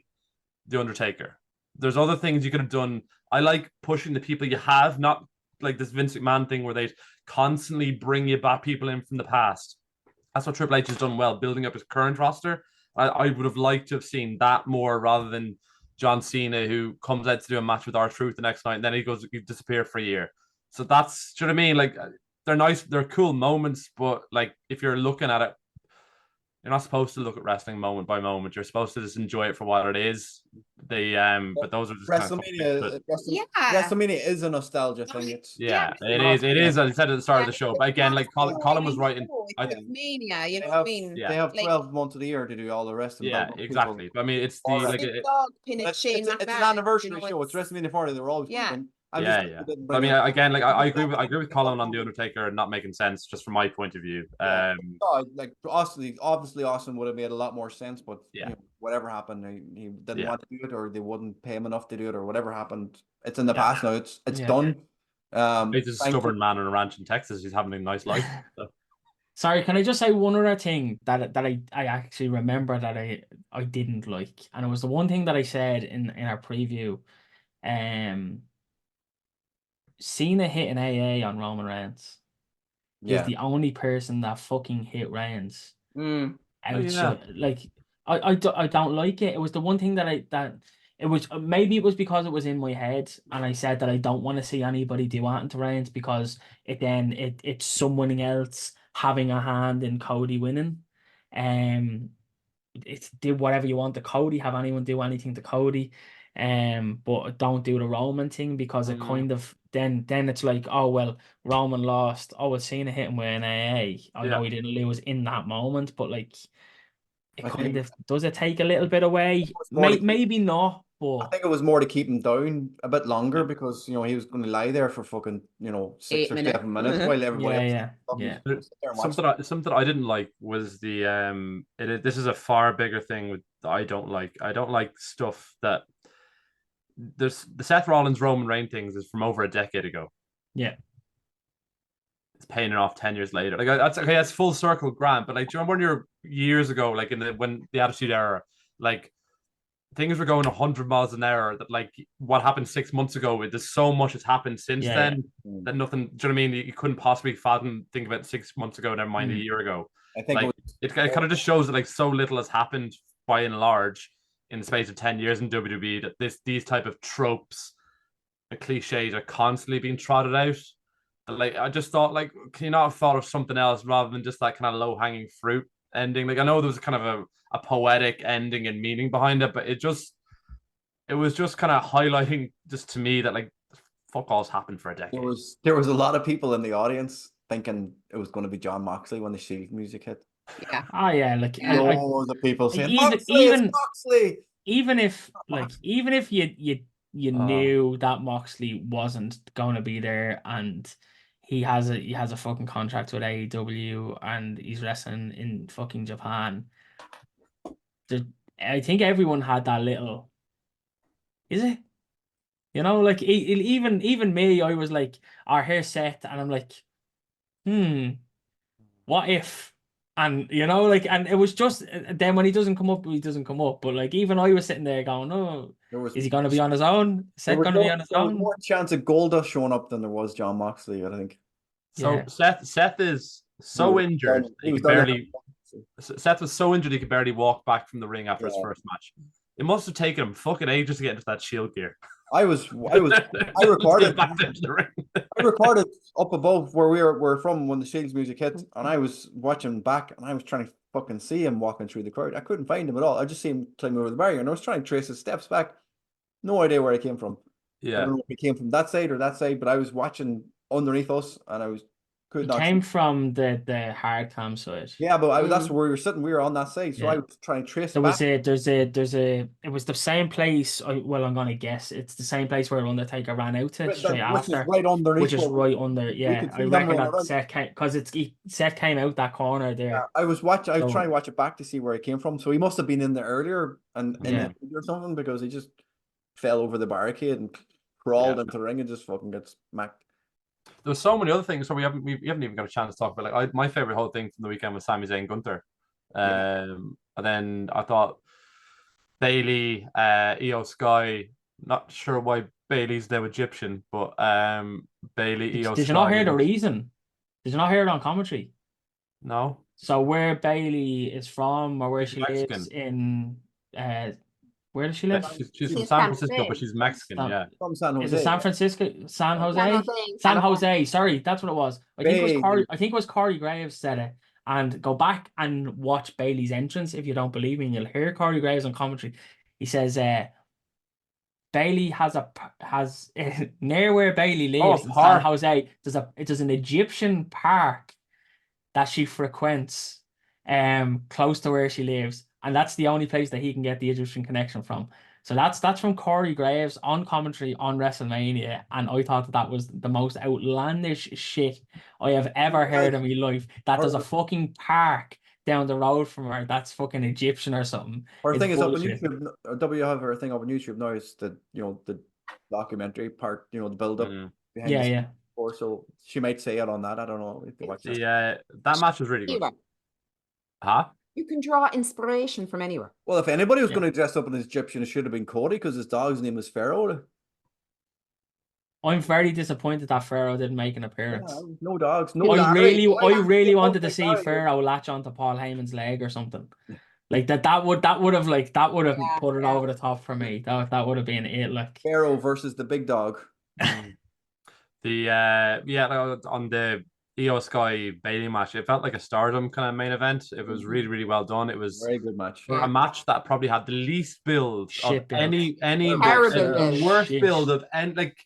The Undertaker. There's other things you could have done. I like pushing the people you have, not like this Vince McMahon thing where they constantly bring you back people in from the past. That's what Triple H has done well, building up his current roster. I would have liked to have seen that more rather than John Cena, who comes out to do a match with R-Truth the next night, and then he disappear for a year. So that's, do you know what I mean? Like, they're nice, they're cool moments, but like, if you're looking at it, you're not supposed to look at wrestling moment by moment. You're supposed to just enjoy it for what it is. But those are just WrestleMania. WrestleMania is a nostalgia thing. It's it is. It is. As I said at the start of the show. But again, like Colin was right. Mania, you know what I mean? They have 12 months of the year to do all the rest of them. Yeah, exactly. I mean, it's it's an anniversary show. It's WrestleMania 40. They're always doing. I mean, again, like I agree with Colin on The Undertaker and not making sense, just from my point of view. Like obviously Austin would have made a lot more sense, but you know, whatever happened, he didn't want to do it, or they wouldn't pay him enough to do it, or whatever happened. It's in the past now. It's done. He's a stubborn man on a ranch in Texas. He's having a nice life. So. Sorry, can I just say one other thing that I actually remember that I didn't like, and it was the one thing that I said in our preview. Cena hitting AA on Roman Reigns. He's the only person that fucking hit Reigns. Like I don't like it. It was the one thing that it was, maybe it was because it was in my head, and I said that I don't want to see anybody do that to Reigns, because it's someone else having a hand in Cody winning. It's do whatever you want to Cody, have anyone do anything to Cody. But don't do the Roman thing, because it kind of then it's like, oh well, Roman lost. Oh, well, Cena hit him with an AA. I know he didn't lose in that moment, but like, it kind of does it take a little bit away? Maybe not, but I think it was more to keep him down a bit longer, because you know he was going to lie there for fucking 6 or 7 minutes while everybody Something I didn't like was the this is a far bigger thing that I don't like. I don't like stuff that there's the Seth Rollins Roman Reigns things is from over a decade ago. Yeah. It's paying it off 10 years later. Like that's okay, that's full circle, Grant. But like, do you remember when you're years ago, like when the Attitude Era, like things were going 100 miles an hour, that like what happened 6 months ago, there's so much has happened since then that nothing, do you know what I mean? You couldn't possibly think about 6 months ago, never mind a year ago. I think like, it kind of just shows that like so little has happened by and large in the space of 10 years in WWE, that these type of tropes and cliches are constantly being trotted out. And like, I just thought, like, can you not have thought of something else rather than just that kind of low-hanging fruit ending? Like, I know there was kind of a poetic ending and meaning behind it, but it was just kind of highlighting just to me that like fuck all's happened for a decade. There was a lot of people in the audience thinking it was going to be John Moxley when the Shield music hit. Yeah. Oh yeah, like the people saying Moxley. Even if you knew that Moxley wasn't going to be there, and he has a fucking contract with AEW and he's wrestling in fucking Japan, I think everyone had that little. Is it? You know, like even me, I was like, our hair set, and I'm like, what if? And you know, like, and it was just then when he doesn't come up, he doesn't come up. But like, even I was sitting there going, "Oh, is he going to be on his own? Seth going to be on his there was own?" more chance of Goldust showing up than there was John Moxley, I think. So Yeah. Seth is so injured he could barely. Seth was so injured he could barely walk back from the ring after his first match. It must have taken him fucking ages to get into that Shield gear. I recorded I recorded up above where we're from when the Shields music hit, and I was watching back and I was trying to fucking see him walking through the crowd. I couldn't find him at all. I just see him climb over the barrier, and I was trying to trace his steps back. No idea where he came from. I don't know if he came from that side or that side, but I was watching underneath us and I was He came from the hard cam side. Yeah, but that's where we were sitting. We were on that side, so I was trying to trace There back. was it was the same place. Well, I'm gonna guess it's the same place where Undertaker ran out to straight after, which is right under. Yeah, I reckon that Seth came because Seth came out that corner there. Yeah, I was trying to watch it back to see where he came from. So he must have been in there earlier and or something, because he just fell over the barricade and crawled into the ring and just fucking gets smacked. There's so many other things, so we haven't even got a chance to talk about. Like my favorite whole thing from the weekend was Sami Zayn Gunther, and then I thought Bailey, Io Sky. Not sure why Bailey's now Egyptian, but Bailey, Io Sky. Did you not hear the reason? Did you not hear it on commentary? No. So where Bailey is from, or where she lives in, where does she live? She's from San Francisco, but she's Mexican. From San Jose. Is it San Francisco? San Jose? San Jose. Sorry, that's what it was. I think it was Corey Graves said it. And go back and watch Bailey's entrance if you don't believe me, and you'll hear Corey Graves on commentary. He says, Bailey has near where Bailey lives in San Jose. There's an Egyptian park that she frequents, close to where she lives. And that's the only place that he can get the Egyptian connection from. So that's from Corey Graves on commentary on WrestleMania. And I thought that was the most outlandish shit I have ever heard in my life. That there's a fucking park down the road from her that's fucking Egyptian or something. Her thing is up on YouTube. W have her thing up on YouTube now is the the documentary part, the build up behind the score. So she might say it on that. I don't know if they watch that. That match was really good. Huh? You can draw inspiration from anywhere. Well, if anybody was going to dress up in Egyptian, it should have been Cody, because his dog's name is Pharaoh. I'm very disappointed that Pharaoh didn't make an appearance. Yeah, no dogs. I really wanted to see Pharaoh latch onto Paul Heyman's leg or something. Like that would have put it over the top for me. That would have been it. Like Pharaoh versus the big dog. On the Io Sky Bailey match, it felt like a Stardom kind of main event. It was really, really well done. It was very good match. A match that probably had the least build of any worst build of like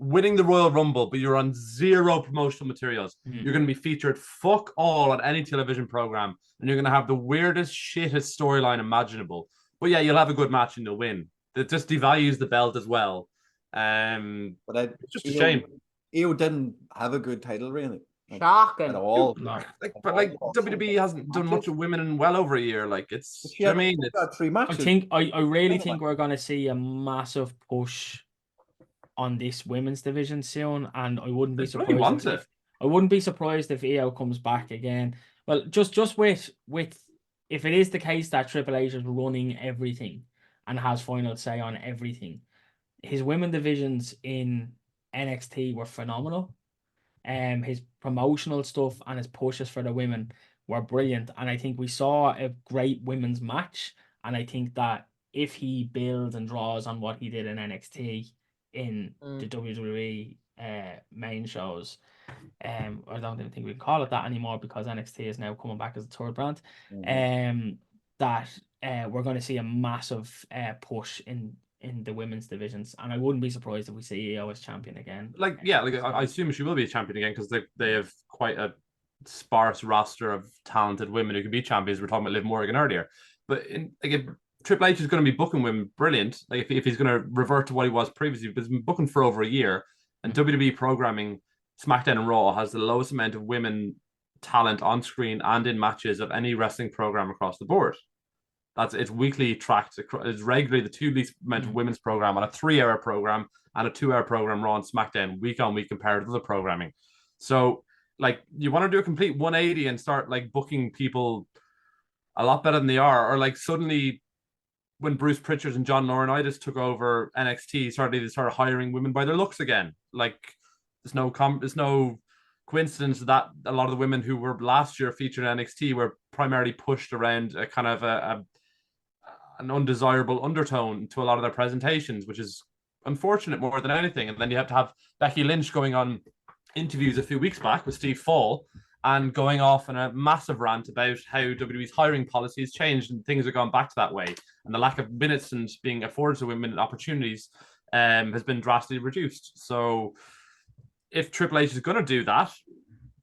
winning the Royal Rumble, but you're on zero promotional materials. You're going to be featured fuck all on any television program, and you're going to have the weirdest, shittest storyline imaginable. But yeah, you'll have a good match and you'll win. It just devalues the belt as well. But it's just a shame. Io didn't have a good title reign. Shocking. At all. But WWE hasn't done much of women in well over a year. Like it's, you know what I mean? It's 3 matches. I really think we're going to see a massive push on this women's division soon, and I wouldn't be surprised if Io comes back again. Well, just with if it is the case that Triple H is running everything and has final say on everything, his women divisions in NXT were phenomenal. His promotional stuff and his pushes for the women were brilliant, and I think we saw a great women's match. And I think that if he builds and draws on what he did in NXT in the WWE main shows, I don't even think we can call it that anymore because NXT is now coming back as a third brand. That we're going to see a massive push in the women's divisions, and I wouldn't be surprised if we see Io as champion again. I assume she will be a champion again because they have quite a sparse roster of talented women who can be champions. We're talking about Liv Morgan earlier, but if Triple H is going to be booking women brilliant, like if he's going to revert to what he was previously, but he's been booking for over a year, and WWE programming SmackDown and Raw has the lowest amount of women talent on screen and in matches of any wrestling program across the board. It's weekly tracked. It's regularly the 2 least amount of women's program on a 3-hour program and a 2-hour program Raw and SmackDown week on week compared to the programming. So like you want to do a complete 180 and start like booking people a lot better than they are, or like suddenly when Bruce Pritchard and John Laurinaitis took over NXT, they started hiring women by their looks again. Like there's no coincidence that a lot of the women who were last year featured in NXT were primarily pushed around a kind of an undesirable undertone to a lot of their presentations, which is unfortunate more than anything. And then you have to have Becky Lynch going on interviews a few weeks back with Steve Fall and going off on a massive rant about how WWE's hiring policy has changed and things have gone back to that way. And the lack of minutes and being afforded to women opportunities has been drastically reduced. So if Triple H is going to do that,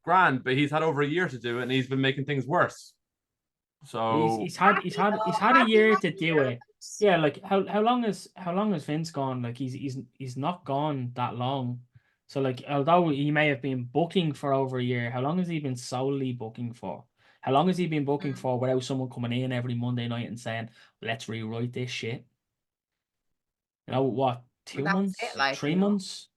grand, but he's had over a year to do it and he's been making things worse. So he's had a year to do it. Yeah, like how long has Vince gone? Like he's not gone that long. So like although he may have been booking for over a year, how long has he been solely booking for? How long has he been booking for without someone coming in every Monday night and saying, let's rewrite this shit? You know what, 2 months? 3 months?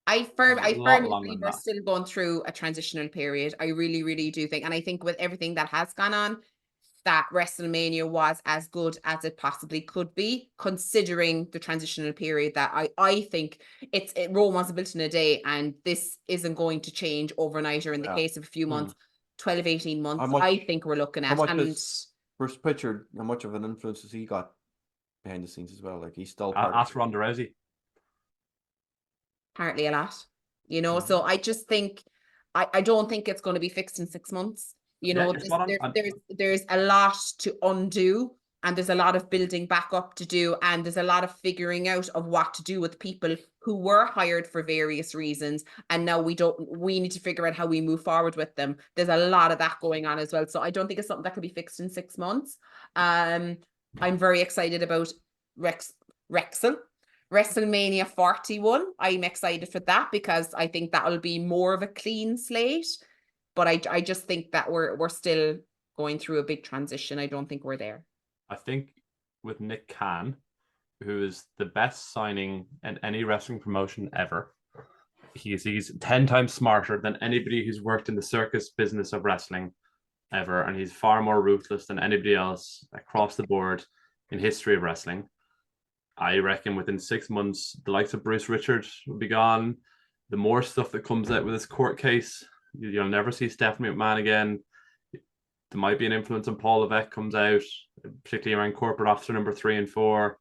I firmly longer believe than we're that. still going through a transitional period. I really, really do think. And I think with everything that has gone on, that WrestleMania was as good as it possibly could be, considering the transitional period that I think Rome was built in a day, and this isn't going to change overnight or in the case of a few months, 12, 18 months, I think we're looking at. Bruce Pritchard, how much of an influence has he got behind the scenes as well? Like he's still part ask Ronda Rousey. Apparently a lot, you know. So I just think I don't think it's going to be fixed in 6 months. You know, there's a lot to undo, and there's a lot of building back up to do, and there's a lot of figuring out of what to do with people who were hired for various reasons, and now we need to figure out how we move forward with them. There's a lot of that going on as well. So I don't think it's something that could be fixed in 6 months. I'm very excited about WrestleMania 41. I'm excited for that because I think that'll be more of a clean slate. But I just think that we're still going through a big transition. I don't think we're there. I think with Nick Khan, who is the best signing in any wrestling promotion ever, he's 10 times smarter than anybody who's worked in the circus business of wrestling ever, and he's far more ruthless than anybody else across the board in history of wrestling. I reckon within 6 months, the likes of Bruce Pritchard will be gone. The more stuff that comes out with this court case, you'll never see Stephanie McMahon again. There might be an influence on Paul Levesque comes out, particularly around corporate officer number 3 and 4.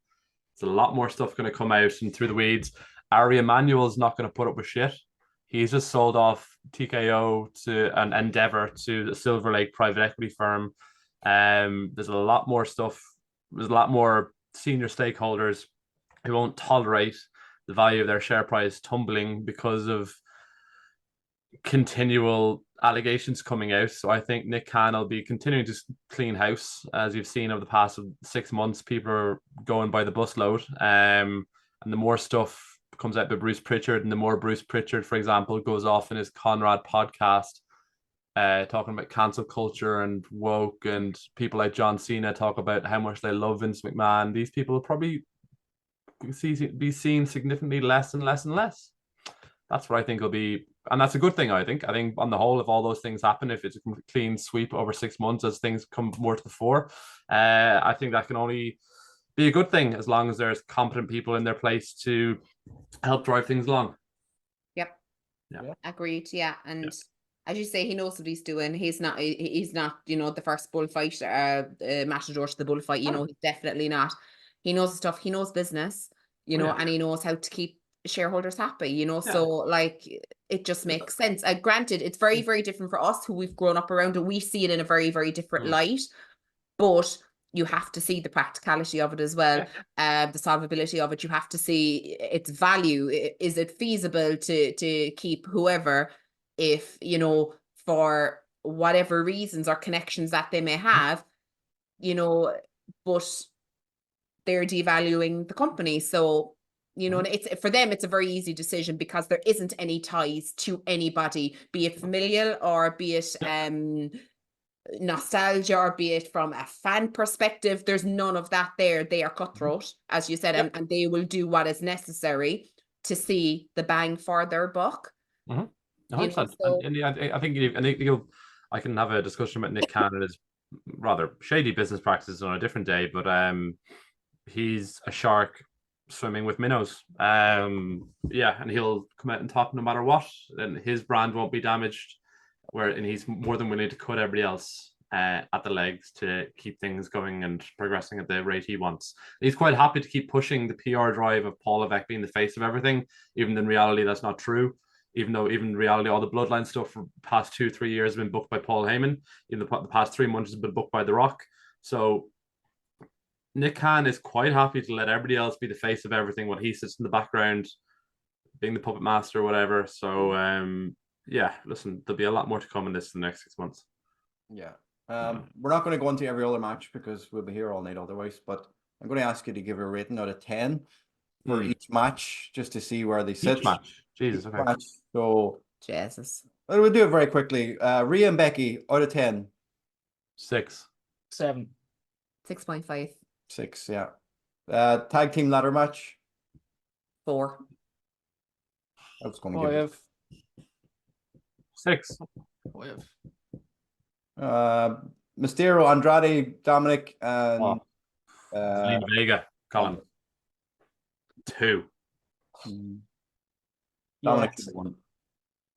There's a lot more stuff going to come out and through the weeds. Ari Emanuel's not going to put up with shit. He's just sold off TKO to an Endeavor to the Silver Lake private equity firm. There's a lot more stuff. There's a lot more senior stakeholders who won't tolerate the value of their share price tumbling because of continual allegations coming out. So I think Nick Khan will be continuing to clean house. As you've seen over the past 6 months, people are going by the busload. And the more stuff comes out by Bruce Pritchard, and the more Bruce Pritchard, for example, goes off in his Conrad podcast, talking about cancel culture and woke, and people like John Cena talk about how much they love Vince McMahon. These people will probably be seen significantly less and less and less. That's what I think will be, and that's a good thing. I think on the whole, if all those things happen, if it's a clean sweep over 6 months as things come more to the fore, I think that can only be a good thing as long as there's competent people in their place to help drive things along. Yep. Yeah. Agreed. Yeah. And as you say, he knows what he's doing. He's not, you know, the first bullfight, matador to the bullfight. You know, he's definitely not. He knows stuff. He knows business, you know, and he knows how to keep shareholders happy, you know. So like it just makes sense. Granted, it's very, very different for us who we've grown up around it. We see it in a very, very different light, but you have to see the practicality of it as well, the solvability of it. You have to see its value. Is it feasible to keep whoever, if, you know, for whatever reasons or connections that they may have, you know, but they're devaluing the company. So, you know, it's for them, it's a very easy decision because there isn't any ties to anybody, be it familial or be it nostalgia or be it from a fan perspective. There's none of that there. They are cutthroat, as you said, and they will do what is necessary to see the bang for their buck. 100%. so And I think I can have a discussion about Nick Khan and his rather shady business practices on a different day, but he's a shark swimming with minnows. Yeah, and he'll come out on top no matter what, and his brand won't be damaged. And he's more than willing to cut everybody else at the legs to keep things going and progressing at the rate he wants. And he's quite happy to keep pushing the PR drive of Paul Levesque being the face of everything, even in reality that's not true. Even though, even in reality, all the bloodline stuff for the past 2-3 years has been booked by Paul Heyman. In the past 3 months has been booked by The Rock. So Nick Khan is quite happy to let everybody else be the face of everything while he sits in the background, being the puppet master or whatever. So yeah, listen, there'll be a lot more to come in this in the next 6 months. Yeah. We're not going to go into every other match because we'll be here all night otherwise, but I'm going to ask you to give a rating out of 10 for each match just to see where they sit. Each match. Jesus, Each okay. match. So Jesus. we'll do it very quickly. Rhea and Becky out of 10. 6. 7. 6.5. 6, yeah. Tag team ladder match. 4. I was going to give 5. 6. 5. Mysterio, Andrade, Dominic, and Zelina Vega, Colin. 2. Dominic Yeah, 1.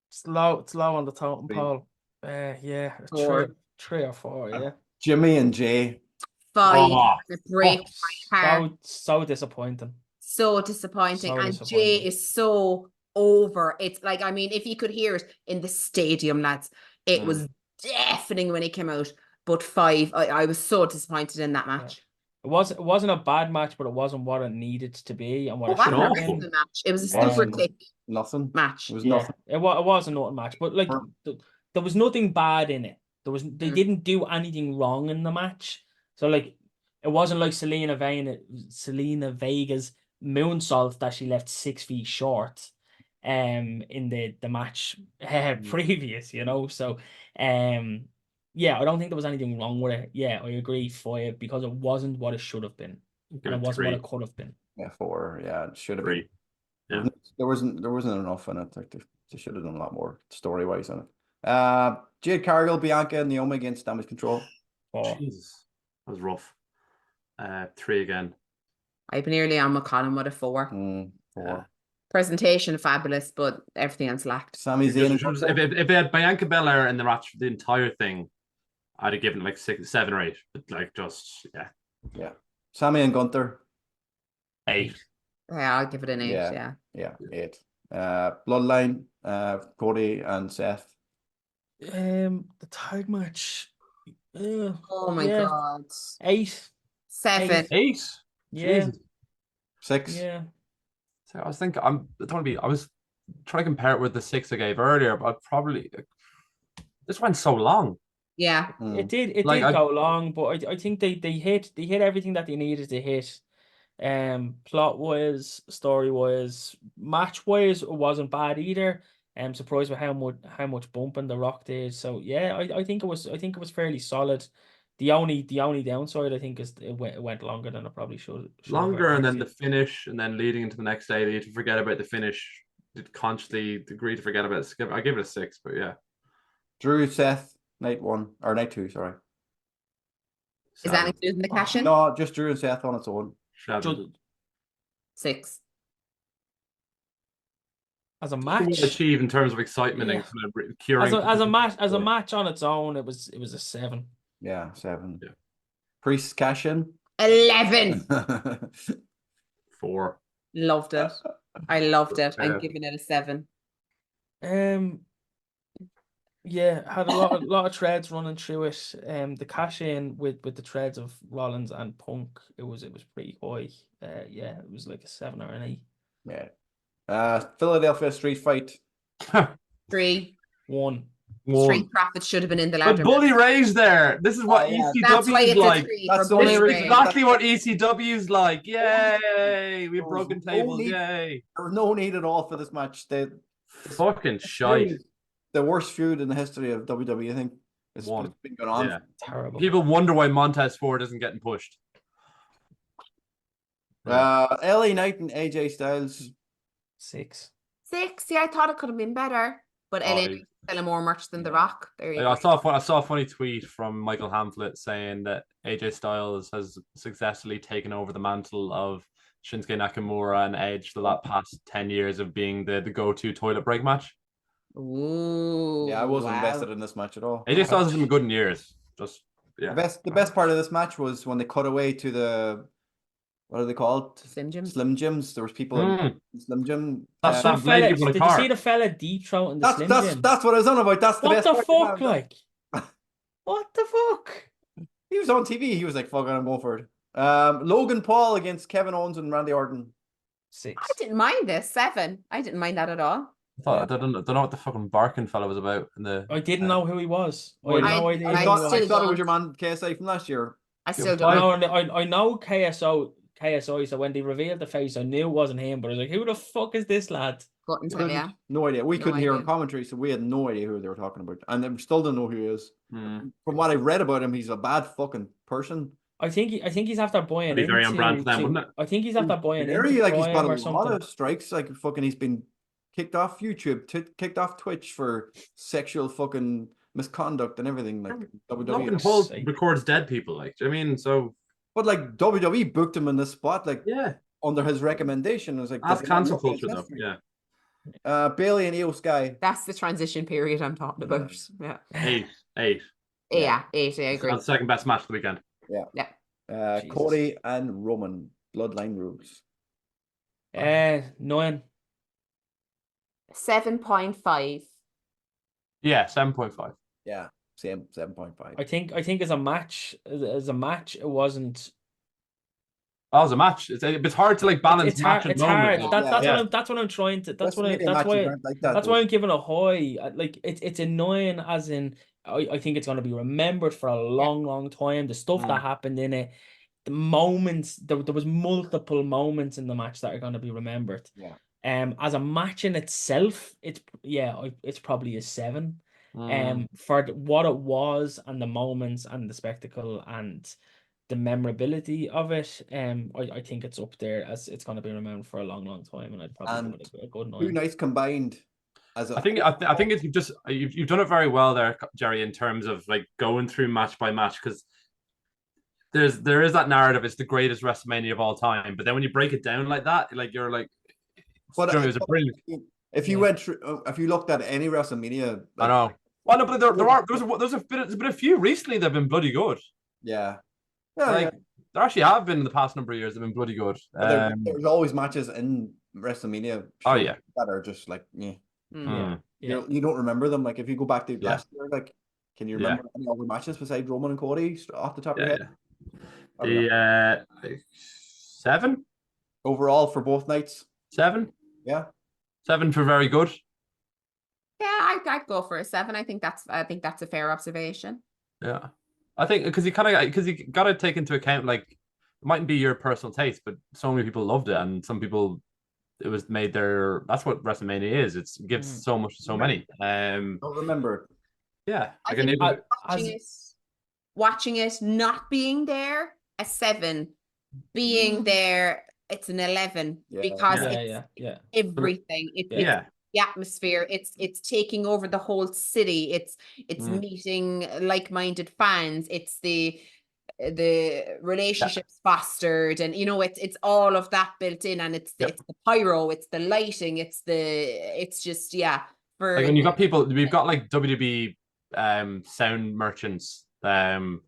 it's low on the totem Three. pole. Yeah, 4. 3 or 4, yeah. Jimmy and Jay. 5. Oh, The break my heart. So disappointing. So disappointing. So And disappointing. Jay is so over. It's like, I mean, if you could hear it in the stadium, lads, it was deafening when he came out. But 5, I was so disappointed in that match. It wasn't a bad match, but it wasn't what it needed to be and what It it should wasn't a have awful. been. wrestling match. It was a Wasn't. super quick Nothing. match. It was Yeah, nothing. it was a nothing match, but like there was nothing bad in it. They didn't do anything wrong in the match. So like it wasn't like Selena Vega's moonsault that she left 6 feet short in the match previous, you know. So yeah, I don't think there was anything wrong with it. Yeah, I agree for it because it wasn't what it should have been. And it wasn't what it could have been. Yeah, 4. Yeah, it should have 3. been. Yeah. There wasn't enough in it. Like they should have done a lot more story wise in it. Jade Cargill, Bianca, and Naomi against Damage Control. 4. Jesus, that was rough. 3 again. I've been nearly on McCollum with a 4. 4. Yeah. Presentation fabulous, but everything else lacked. Sami Zayn. If they had Bianca Belair in the match for the entire thing, I'd have given like 6, 7 or 8. But like just Yeah. Sami and Gunther. 8. Yeah, I'll give it an 8. Yeah. Yeah, 8. Bloodline, Cody and Seth. The tag match. Oh my yeah, God. 8. 7. 8. Yeah. Jesus. 6. Yeah. So I was thinking, I was trying to compare it with the 6 I gave earlier, but probably this went so long. Yeah. It did Like, go long, but I think they hit everything that they needed to hit. Plot wise, story wise, match wise, it wasn't bad either. I'm surprised with how much bumping The Rock did. So yeah, I think it was fairly solid. The only downside I think is it went longer than it probably should. Longer, and then the finish, and then leading into the next day, they had to forget about the finish. Did consciously agree to forget about it. I give it a 6, but yeah. Drew, Seth, night 1 or night 2, sorry. Is that including the cash in? No, just Drew and Seth on its own. 6. As a match, achieve in terms of excitement and kind of curing as a match on its own, it was a 7. Yeah, 7. Yeah. Priest cash in. 11. 4. Loved it. I loved it. I'm Yeah. giving it a 7. Yeah, had a lot of threads running through it. The cash in with the threads of Rollins and Punk, it was pretty high. Yeah, it was like a 7 or an 8. Yeah. Philadelphia Street Fight. 3. 1. Street Profits should have been in the But ladder. Bully Ray's there. This is what yeah. That's why ECW is it's a like. 3 That's for the This Bully is only Ray. exactly what ECW is like. Yay! We've There was broken no tables. need- Yay! There was no need at all for this match. Fucking shite. The worst feud in the history of WWE, I think. It's One. been going on. Yeah. Terrible. People wonder why Montez Ford isn't getting pushed. LA Knight and AJ Styles. 6. 6. Yeah, I thought it could have been better. But LA Knight selling more merch than The Rock. There you go. I saw a funny tweet from Michael Hamflet saying that AJ Styles has successfully taken over the mantle of Shinsuke Nakamura and Edge the past 10 years of being the go-to toilet break match. Ooh, Yeah, I wasn't invested in this match at all. AJ Styles hasn't been good in years. Just The best part of this match was when they cut away to the, what are they called? Slim Jims. Slim Jims. There was people in Slim Jim. That's That some lady fella, people in a did car. you see the fella deep throat in the Slim Jim? That's what I was on about. That's the What best the part. fuck, like? What the fuck? He was on TV. He was like, "Fuck, I'm going for it." Logan Paul against Kevin Owens and Randy Orton. 6. I didn't mind this. 7. I didn't mind that at all. I don't know what the fucking barking fella was about in the. I didn't know who he was. I Well, had no idea. I who thought he was. it was your man KSI from last year. I still Why- don't know. I know KSI, so when they revealed the face, I knew it wasn't him, but I was like, who the fuck is this lad? Couldn't tell ya. No idea. We No couldn't hear idea. in commentary, so we had no idea who they were talking about. And I still don't know who he is. Hmm. From what I read about him, he's a bad fucking person. I think he's after buying That'd be very on brand for them, into- wouldn't it? I think he's after buying Very, into like he's got Prime a or lot something. of strikes. Like fucking, he's been kicked off YouTube, kicked off Twitch for sexual fucking misconduct and everything. Like Logan WWE. Paul sake. records dead people, like. Do you know what I mean? So But like WWE booked him in this spot, like yeah, under his recommendation. It was like that's does he not cancel look like culture, though. this? Yeah, Bailey and Io Sky. That's the transition period I'm talking about. Yeah. 8. Yeah, 8. I agree. That's the second best match of the weekend. Jesus. Cody and Roman Bloodline Rules. 9. 7.5. Yeah, 7.5. Yeah, same 7.5. I think as a match, it wasn't. That was a match. It's hard to like balance It's match hard. and It's hard. moment. That's what I'm trying to. That's WrestleMania why. matches aren't like that, That's though. why I'm giving a high. Like it's annoying, as in I think it's going to be remembered for a long time. The stuff that happened in it, the moments. There was multiple moments in the match that are going to be remembered. Yeah. As a match in itself, it's probably a 7. For what it was and the moments and the spectacle and the memorability of it, I think it's up there, as it's going to be remembered for a long time, and I'd probably give it a good 9. 2 nights combined. As I think it's you've done it very well there, Jerry, in terms of like going through match by match, because there is that narrative. It's the greatest WrestleMania of all time, but then when you break it down like that, like you're like, But it was a brilliant. if you went through, if you looked at any WrestleMania, I know. Well, no, but there's been a few recently that've been bloody good. Yeah. Like there actually have been in the past number of years. They've been bloody good. There's always matches in WrestleMania. Oh, yeah. That are just like, Yeah. You don't remember them. Like if you go back to last year, like can you remember any other matches besides Roman and Cody off the top of your head? The 7 overall for both nights. 7. Yeah. 7 for very good. Yeah, I'd go for a 7. I think that's a fair observation. Yeah, I think because you got to take into account, like, it mightn't be your personal taste, but so many people loved it, and some people it was made their. That's what WrestleMania is. It gives so much to so many. Don't remember. Yeah, I think watching it, not being there, a 7, being there, it's an 11 because it's everything. It's the atmosphere. It's taking over the whole city. It's meeting like-minded fans. It's the relationships fostered, and it's all of that built in, and it's the pyro, it's the lighting, it's just for like when you've got people, we've got like WWE sound merchants, aggregators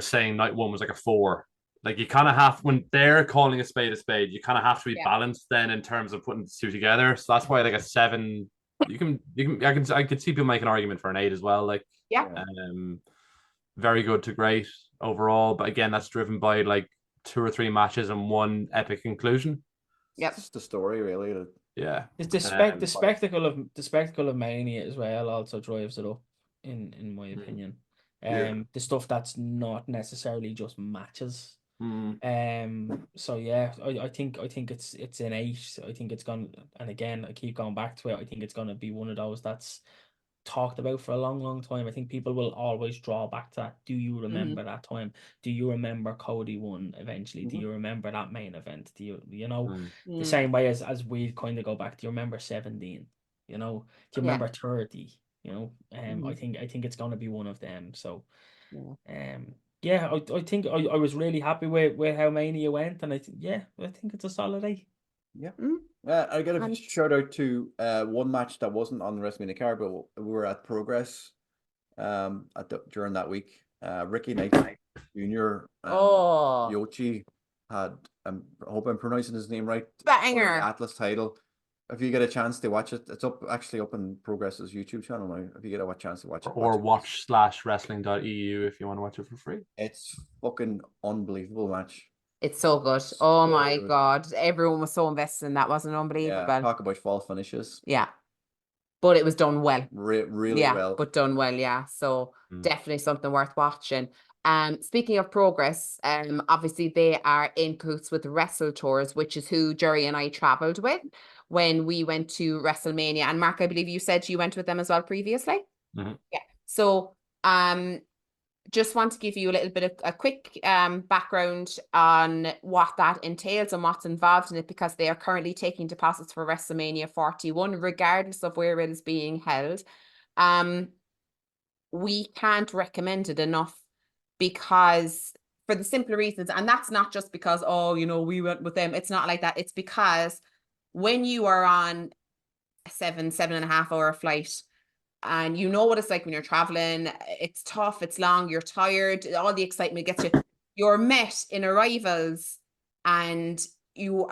saying night 1 was like a 4. Like you kind of have, when they're calling a spade, you kind of have to be balanced then in terms of putting the 2 together. So that's why like a 7, I could see people make an argument for an 8 as well. Like very good to great overall, but again, that's driven by like 2 or 3 matches and 1 epic conclusion. It's just the story, really. It's the spectacle of Mania as well also drives it up, in my opinion. The stuff that's not necessarily just matches. So I think it's an 8. I think it's gonna, and again I keep going back to it, I think it's gonna be one of those that's talked about for a long time. I think people will always draw back to that. Do you remember that time? Do you remember Cody won eventually? Do you remember that main event? Do you the same way as we kind of go back, do you remember 17? you know. Do you Yeah. remember 30? You know, I Mhm. think it's gonna be one of them. So Yeah. yeah, I think I was really happy with how Mania went, and I think it's a solid 8. Yeah. Mm. I got a And shout out to one match that wasn't on the WrestleMania card, but we were at Progress during that week. Ricky Knight Jr. oh, Yoshi had I hope I'm pronouncing his name right. For the banger. Atlas title. If you get a chance to watch it, it's actually up on Progress's YouTube channel now. If you get a chance to watch it, Or watch/wrestling.eu if you want to watch it for free. It's fucking unbelievable match. It's so good. Oh So my good. God. Everyone was so invested in that. Wasn't unbelievable. Yeah, talk about fall finishes. Yeah. But it was done well. Really Yeah, well. but done well, yeah. So definitely something worth watching. Speaking of Progress, obviously they are in cahoots with Wrestle Tours, which is who Jerry and I traveled with when we went to WrestleMania. And Mark, I believe you said you went with them as well previously. Mhm. Yeah. So just want to give you a little bit of a quick background on what that entails and what's involved in it, because they are currently taking deposits for WrestleMania 41, regardless of where it is being held. We can't recommend it enough, because for the simple reasons, and that's not just because, oh, you know, we went with them. It's not like that. It's because when you are on a 7.5 hour flight, and you know what it's like when you're traveling, it's tough, it's long, you're tired, all the excitement gets you. You're met in arrivals, and you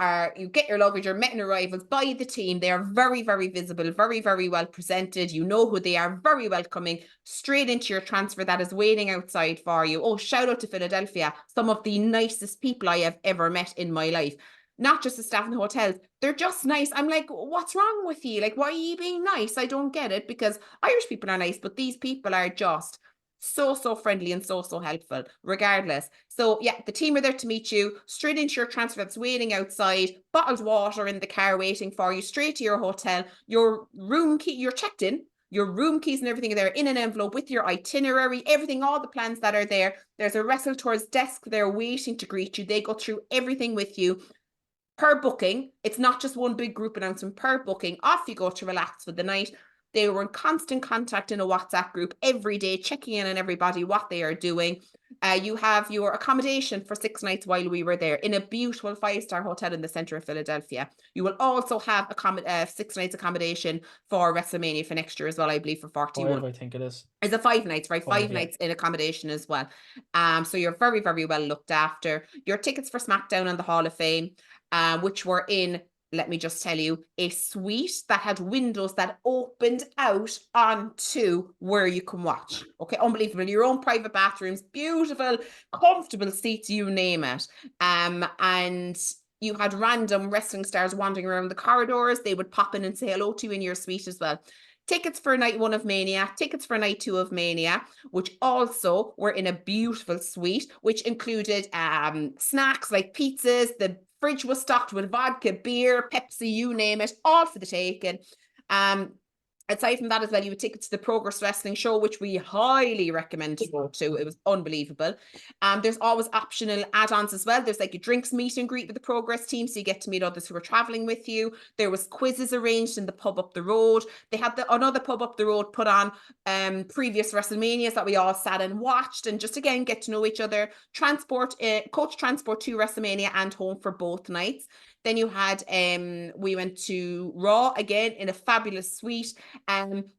get your luggage, you're met in arrivals by the team. They are very, very visible, very, very well presented. You know who they are, very welcoming, straight into your transfer that is waiting outside for you. Oh, shout out to Philadelphia, some of the nicest people I have ever met in my life. Not just the staff in the hotels, they're just nice. I'm like, what's wrong with you? Like, why are you being nice? I don't get it, because Irish people are nice, but these people are just so friendly and so helpful, regardless. So yeah, the team are there to meet you, straight into your transfer that's waiting outside, bottled water in the car waiting for you, straight to your hotel, your room key, you're checked in, your room keys and everything are there in an envelope with your itinerary, everything, all the plans that are there. There's a Wrestle Tours desk there waiting to greet you. They go through everything with you. Per booking, it's not just one big group announcement. Per booking, off you go to relax for the night. They were in constant contact in a WhatsApp group every day, checking in on everybody, what they are doing. You have your accommodation for 6 nights while we were there in a beautiful 5-star hotel in the center of Philadelphia. You will also have 6 nights accommodation for WrestleMania for next year as well, I believe, for 41. 5, I think it is. It's a 5 nights, right? 5 yeah. nights in accommodation as well. So you're very, very well looked after. Your tickets for SmackDown and the Hall of Fame, which were in, let me just tell you, a suite that had windows that opened out onto where you can watch. Okay, unbelievable. Your own private bathrooms, beautiful, comfortable seats, you name it. And you had random wrestling stars wandering around the corridors. They would pop in and say hello to you in your suite as well. Tickets for night 1 of Mania, tickets for night 2 of Mania, which also were in a beautiful suite, which included snacks like pizzas. The fridge was stocked with vodka, beer, Pepsi, you name it, all for the taking. Aside from that as well, you would take it to the Progress Wrestling show, which we highly recommend to go to. It was unbelievable. There's always optional add-ons as well. There's like a drinks meet and greet with the Progress team, so you get to meet others who are traveling with you. There was quizzes arranged in the pub up the road. They had another pub up the road put on previous WrestleManias that we all sat and watched, and just again get to know each other. Coach transport to WrestleMania and home for both nights. Then you had we went to Raw again in a fabulous suite.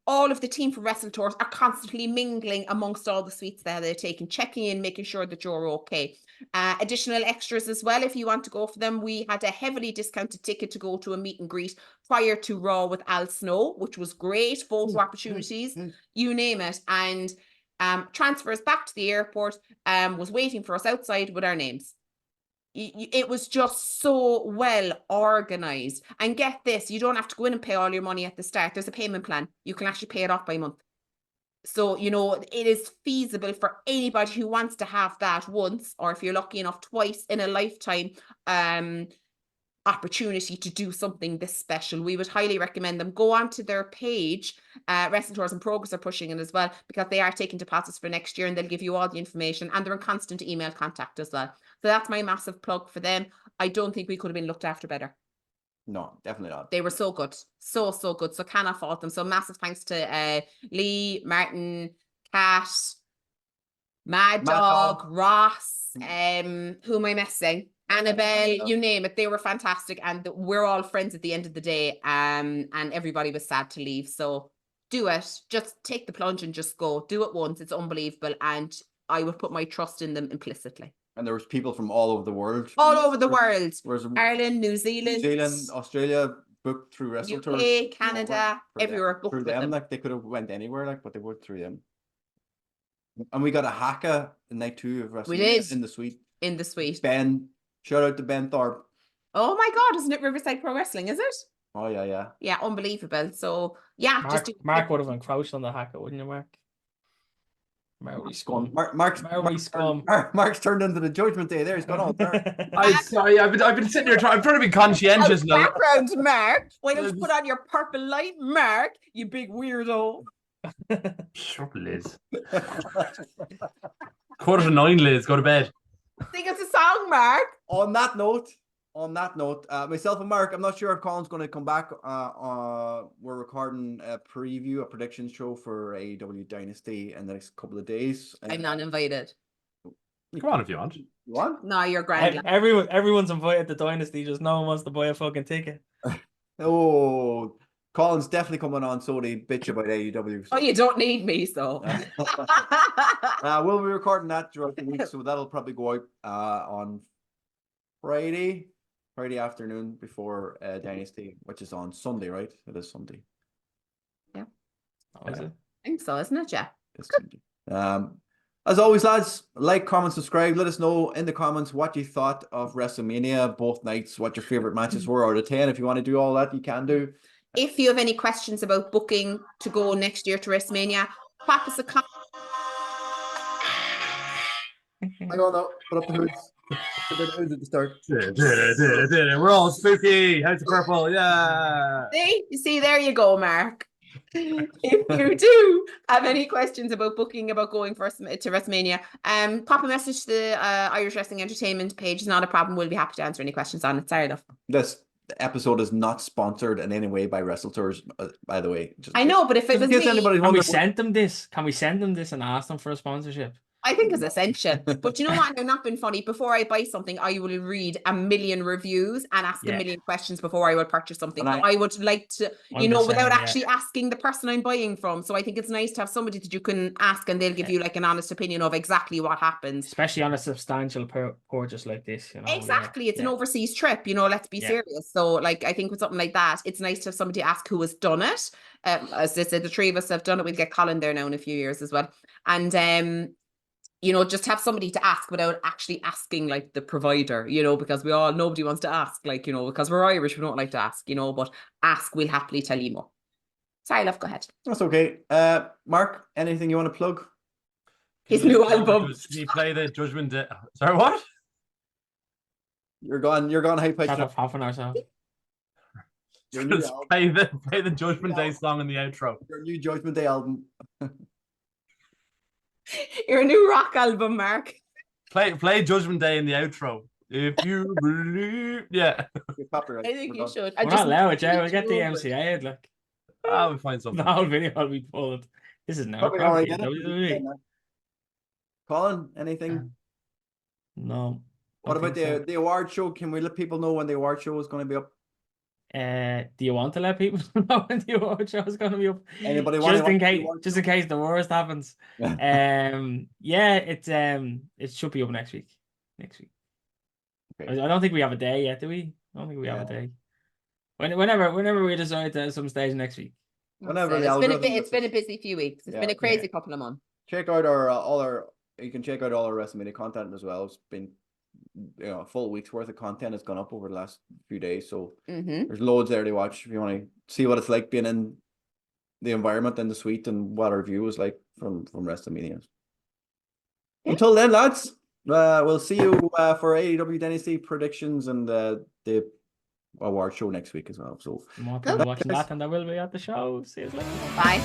All of the team from Wrestle Tours are constantly mingling amongst all the suites that they're taking, checking in, making sure that you're okay. Additional extras as well, if you want to go for them. We had a heavily discounted ticket to go to a meet and greet prior to Raw with Al Snow, which was great. Photo opportunities, you name it. And transfers back to the airport was waiting for us outside with our names. It was just so well organized. And get this, you don't have to go in and pay all your money at the start. There's a payment plan. You can actually pay it off by month. So, you know, it is feasible for anybody who wants to have that once, or if you're lucky enough, twice in a lifetime opportunity to do something this special. We would highly recommend them. Go onto their page. Wrestling Tours and Progress are pushing it as well, because they are taking deposits for next year, and they'll give you all the information, and they're in constant email contact as well. So that's my massive plug for them. I don't think we could have been looked after better. No, definitely not. They were so good. So good. So cannot fault them. So massive thanks to Lee, Martin, Kat, Mad Dog, Ross, who am I missing? Annabelle, you name it. They were fantastic. And we're all friends at the end of the day. And everybody was sad to leave. So do it. Just take the plunge and just go. Do it once. It's unbelievable. And I would put my trust in them implicitly. And there was people from all over the world. All over the world. Whereas Ireland, New Zealand, Australia, booked through Wrestle Tours. UK, Canada, everywhere booked through with them. them. Like they could have went anywhere, like, but they worked through them. And we got a haka in night 2 of Wrestling. We did. In the suite. In the suite. Ben, shout out to Ben Thorpe. Oh my God, isn't it Riverside Pro Wrestling, is it? Oh yeah. Yeah, unbelievable. So yeah, Mark would have encroached on the hacker, wouldn't you, Mark? Maori scum. Mark's turned into the Judgment Day there. He's gone on there. I've been sitting here I'm trying to be conscientious now. Background, Mark. Why don't you put on your purple light, Mark? You big weirdo. Shut up, Liz. 8:45, Liz. Go to bed. Sing us a song, Mark. On that note, myself and Mark, I'm not sure if Colin's going to come back. We're recording a predictions show for AEW Dynasty in the next couple of days. I'm not invited. Come on if you want. You want? No, you're grand. Everyone's invited to Dynasty, just no one wants to buy a fucking ticket. Oh, Colin's definitely coming on, so they bitch about AEW. Oh, you don't need me, so. We'll be recording that throughout the week, so that'll probably go out on Friday afternoon before Dynasty, which is on Sunday, right? It is Sunday. Yeah. Oh, is it? I think so, isn't it? Yeah. It's Sunday. As always, lads, like, comment, subscribe. Let us know in the comments what you thought of WrestleMania both nights, what your favorite matches were out of 10. If you want to do all that, you can do. If you have any questions about booking to go next year to WrestleMania, pop us a comment. I don't know. Put up the hoods. Put the hoods at the start. We're all spooky. House of Purple. Yeah. See, there you go, Mark. If you do have any questions about booking, about going to WrestleMania, pop a message to the Irish Wrestling Entertainment page. It's not a problem. We'll be happy to answer any questions on it. Sorry enough. This episode is not sponsored in any way by Wrestle Tours, by the way. I know, but if it was me, can we send them this? Can we send them this and ask them for a sponsorship? I think it's essential. But you know what? I'm not being funny. Before I buy something, I will read a million reviews and ask a million questions before I will purchase something. I would like to, without actually asking the person I'm buying from. So I think it's nice to have somebody that you can ask and they'll give you like an honest opinion of exactly what happens. Especially on a substantial purchase like this, Exactly. It's an overseas trip, let's be serious. So like, I think with something like that, it's nice to have somebody ask who has done it. As I said, the three of us have done it. We'll get Colin there now in a few years as well. And, just have somebody to ask without actually asking like the provider, because nobody wants to ask, because we're Irish, we don't like to ask, but ask, we'll happily tell you more. Sorry, love, go ahead. That's okay. Mark, anything you want to plug? His new album. Can you play the Judgment Day? Sorry, what? You're gone high pitch. Shut up, half an hour, so. Just play the Judgment Day song in the outro. Your new Judgment Day album. Your new rock album, Mark. Play Judgment Day in the outro. If you believe, yeah. I think you should. We're not allowed, Jay. We'll get the MCA. Like, we'll find something. The whole video will be pulled. This is now. Colin, anything? No. What about the award show? Can we let people know when the award show is going to be up? Do you want to let people know when the award show is going to be up? Anybody just in case the worst happens. It should be up next week. Okay. I don't think we have a day yet, do we? I don't think we have a day. Whenever we decide to some stage next week. It's been a busy few weeks. It's been a crazy couple of months. Check out you can check out all our WrestleMania content as well. It's been a full week's worth of content has gone up over the last few days, so there's loads there to watch if you want to see what it's like being in the environment in the suite and what our view was like from WrestleMania. Until then, lads, we'll see you for AEW Dynasty predictions and the award show next week as well. So more people watching that, and I will be at the show. See you later. Bye.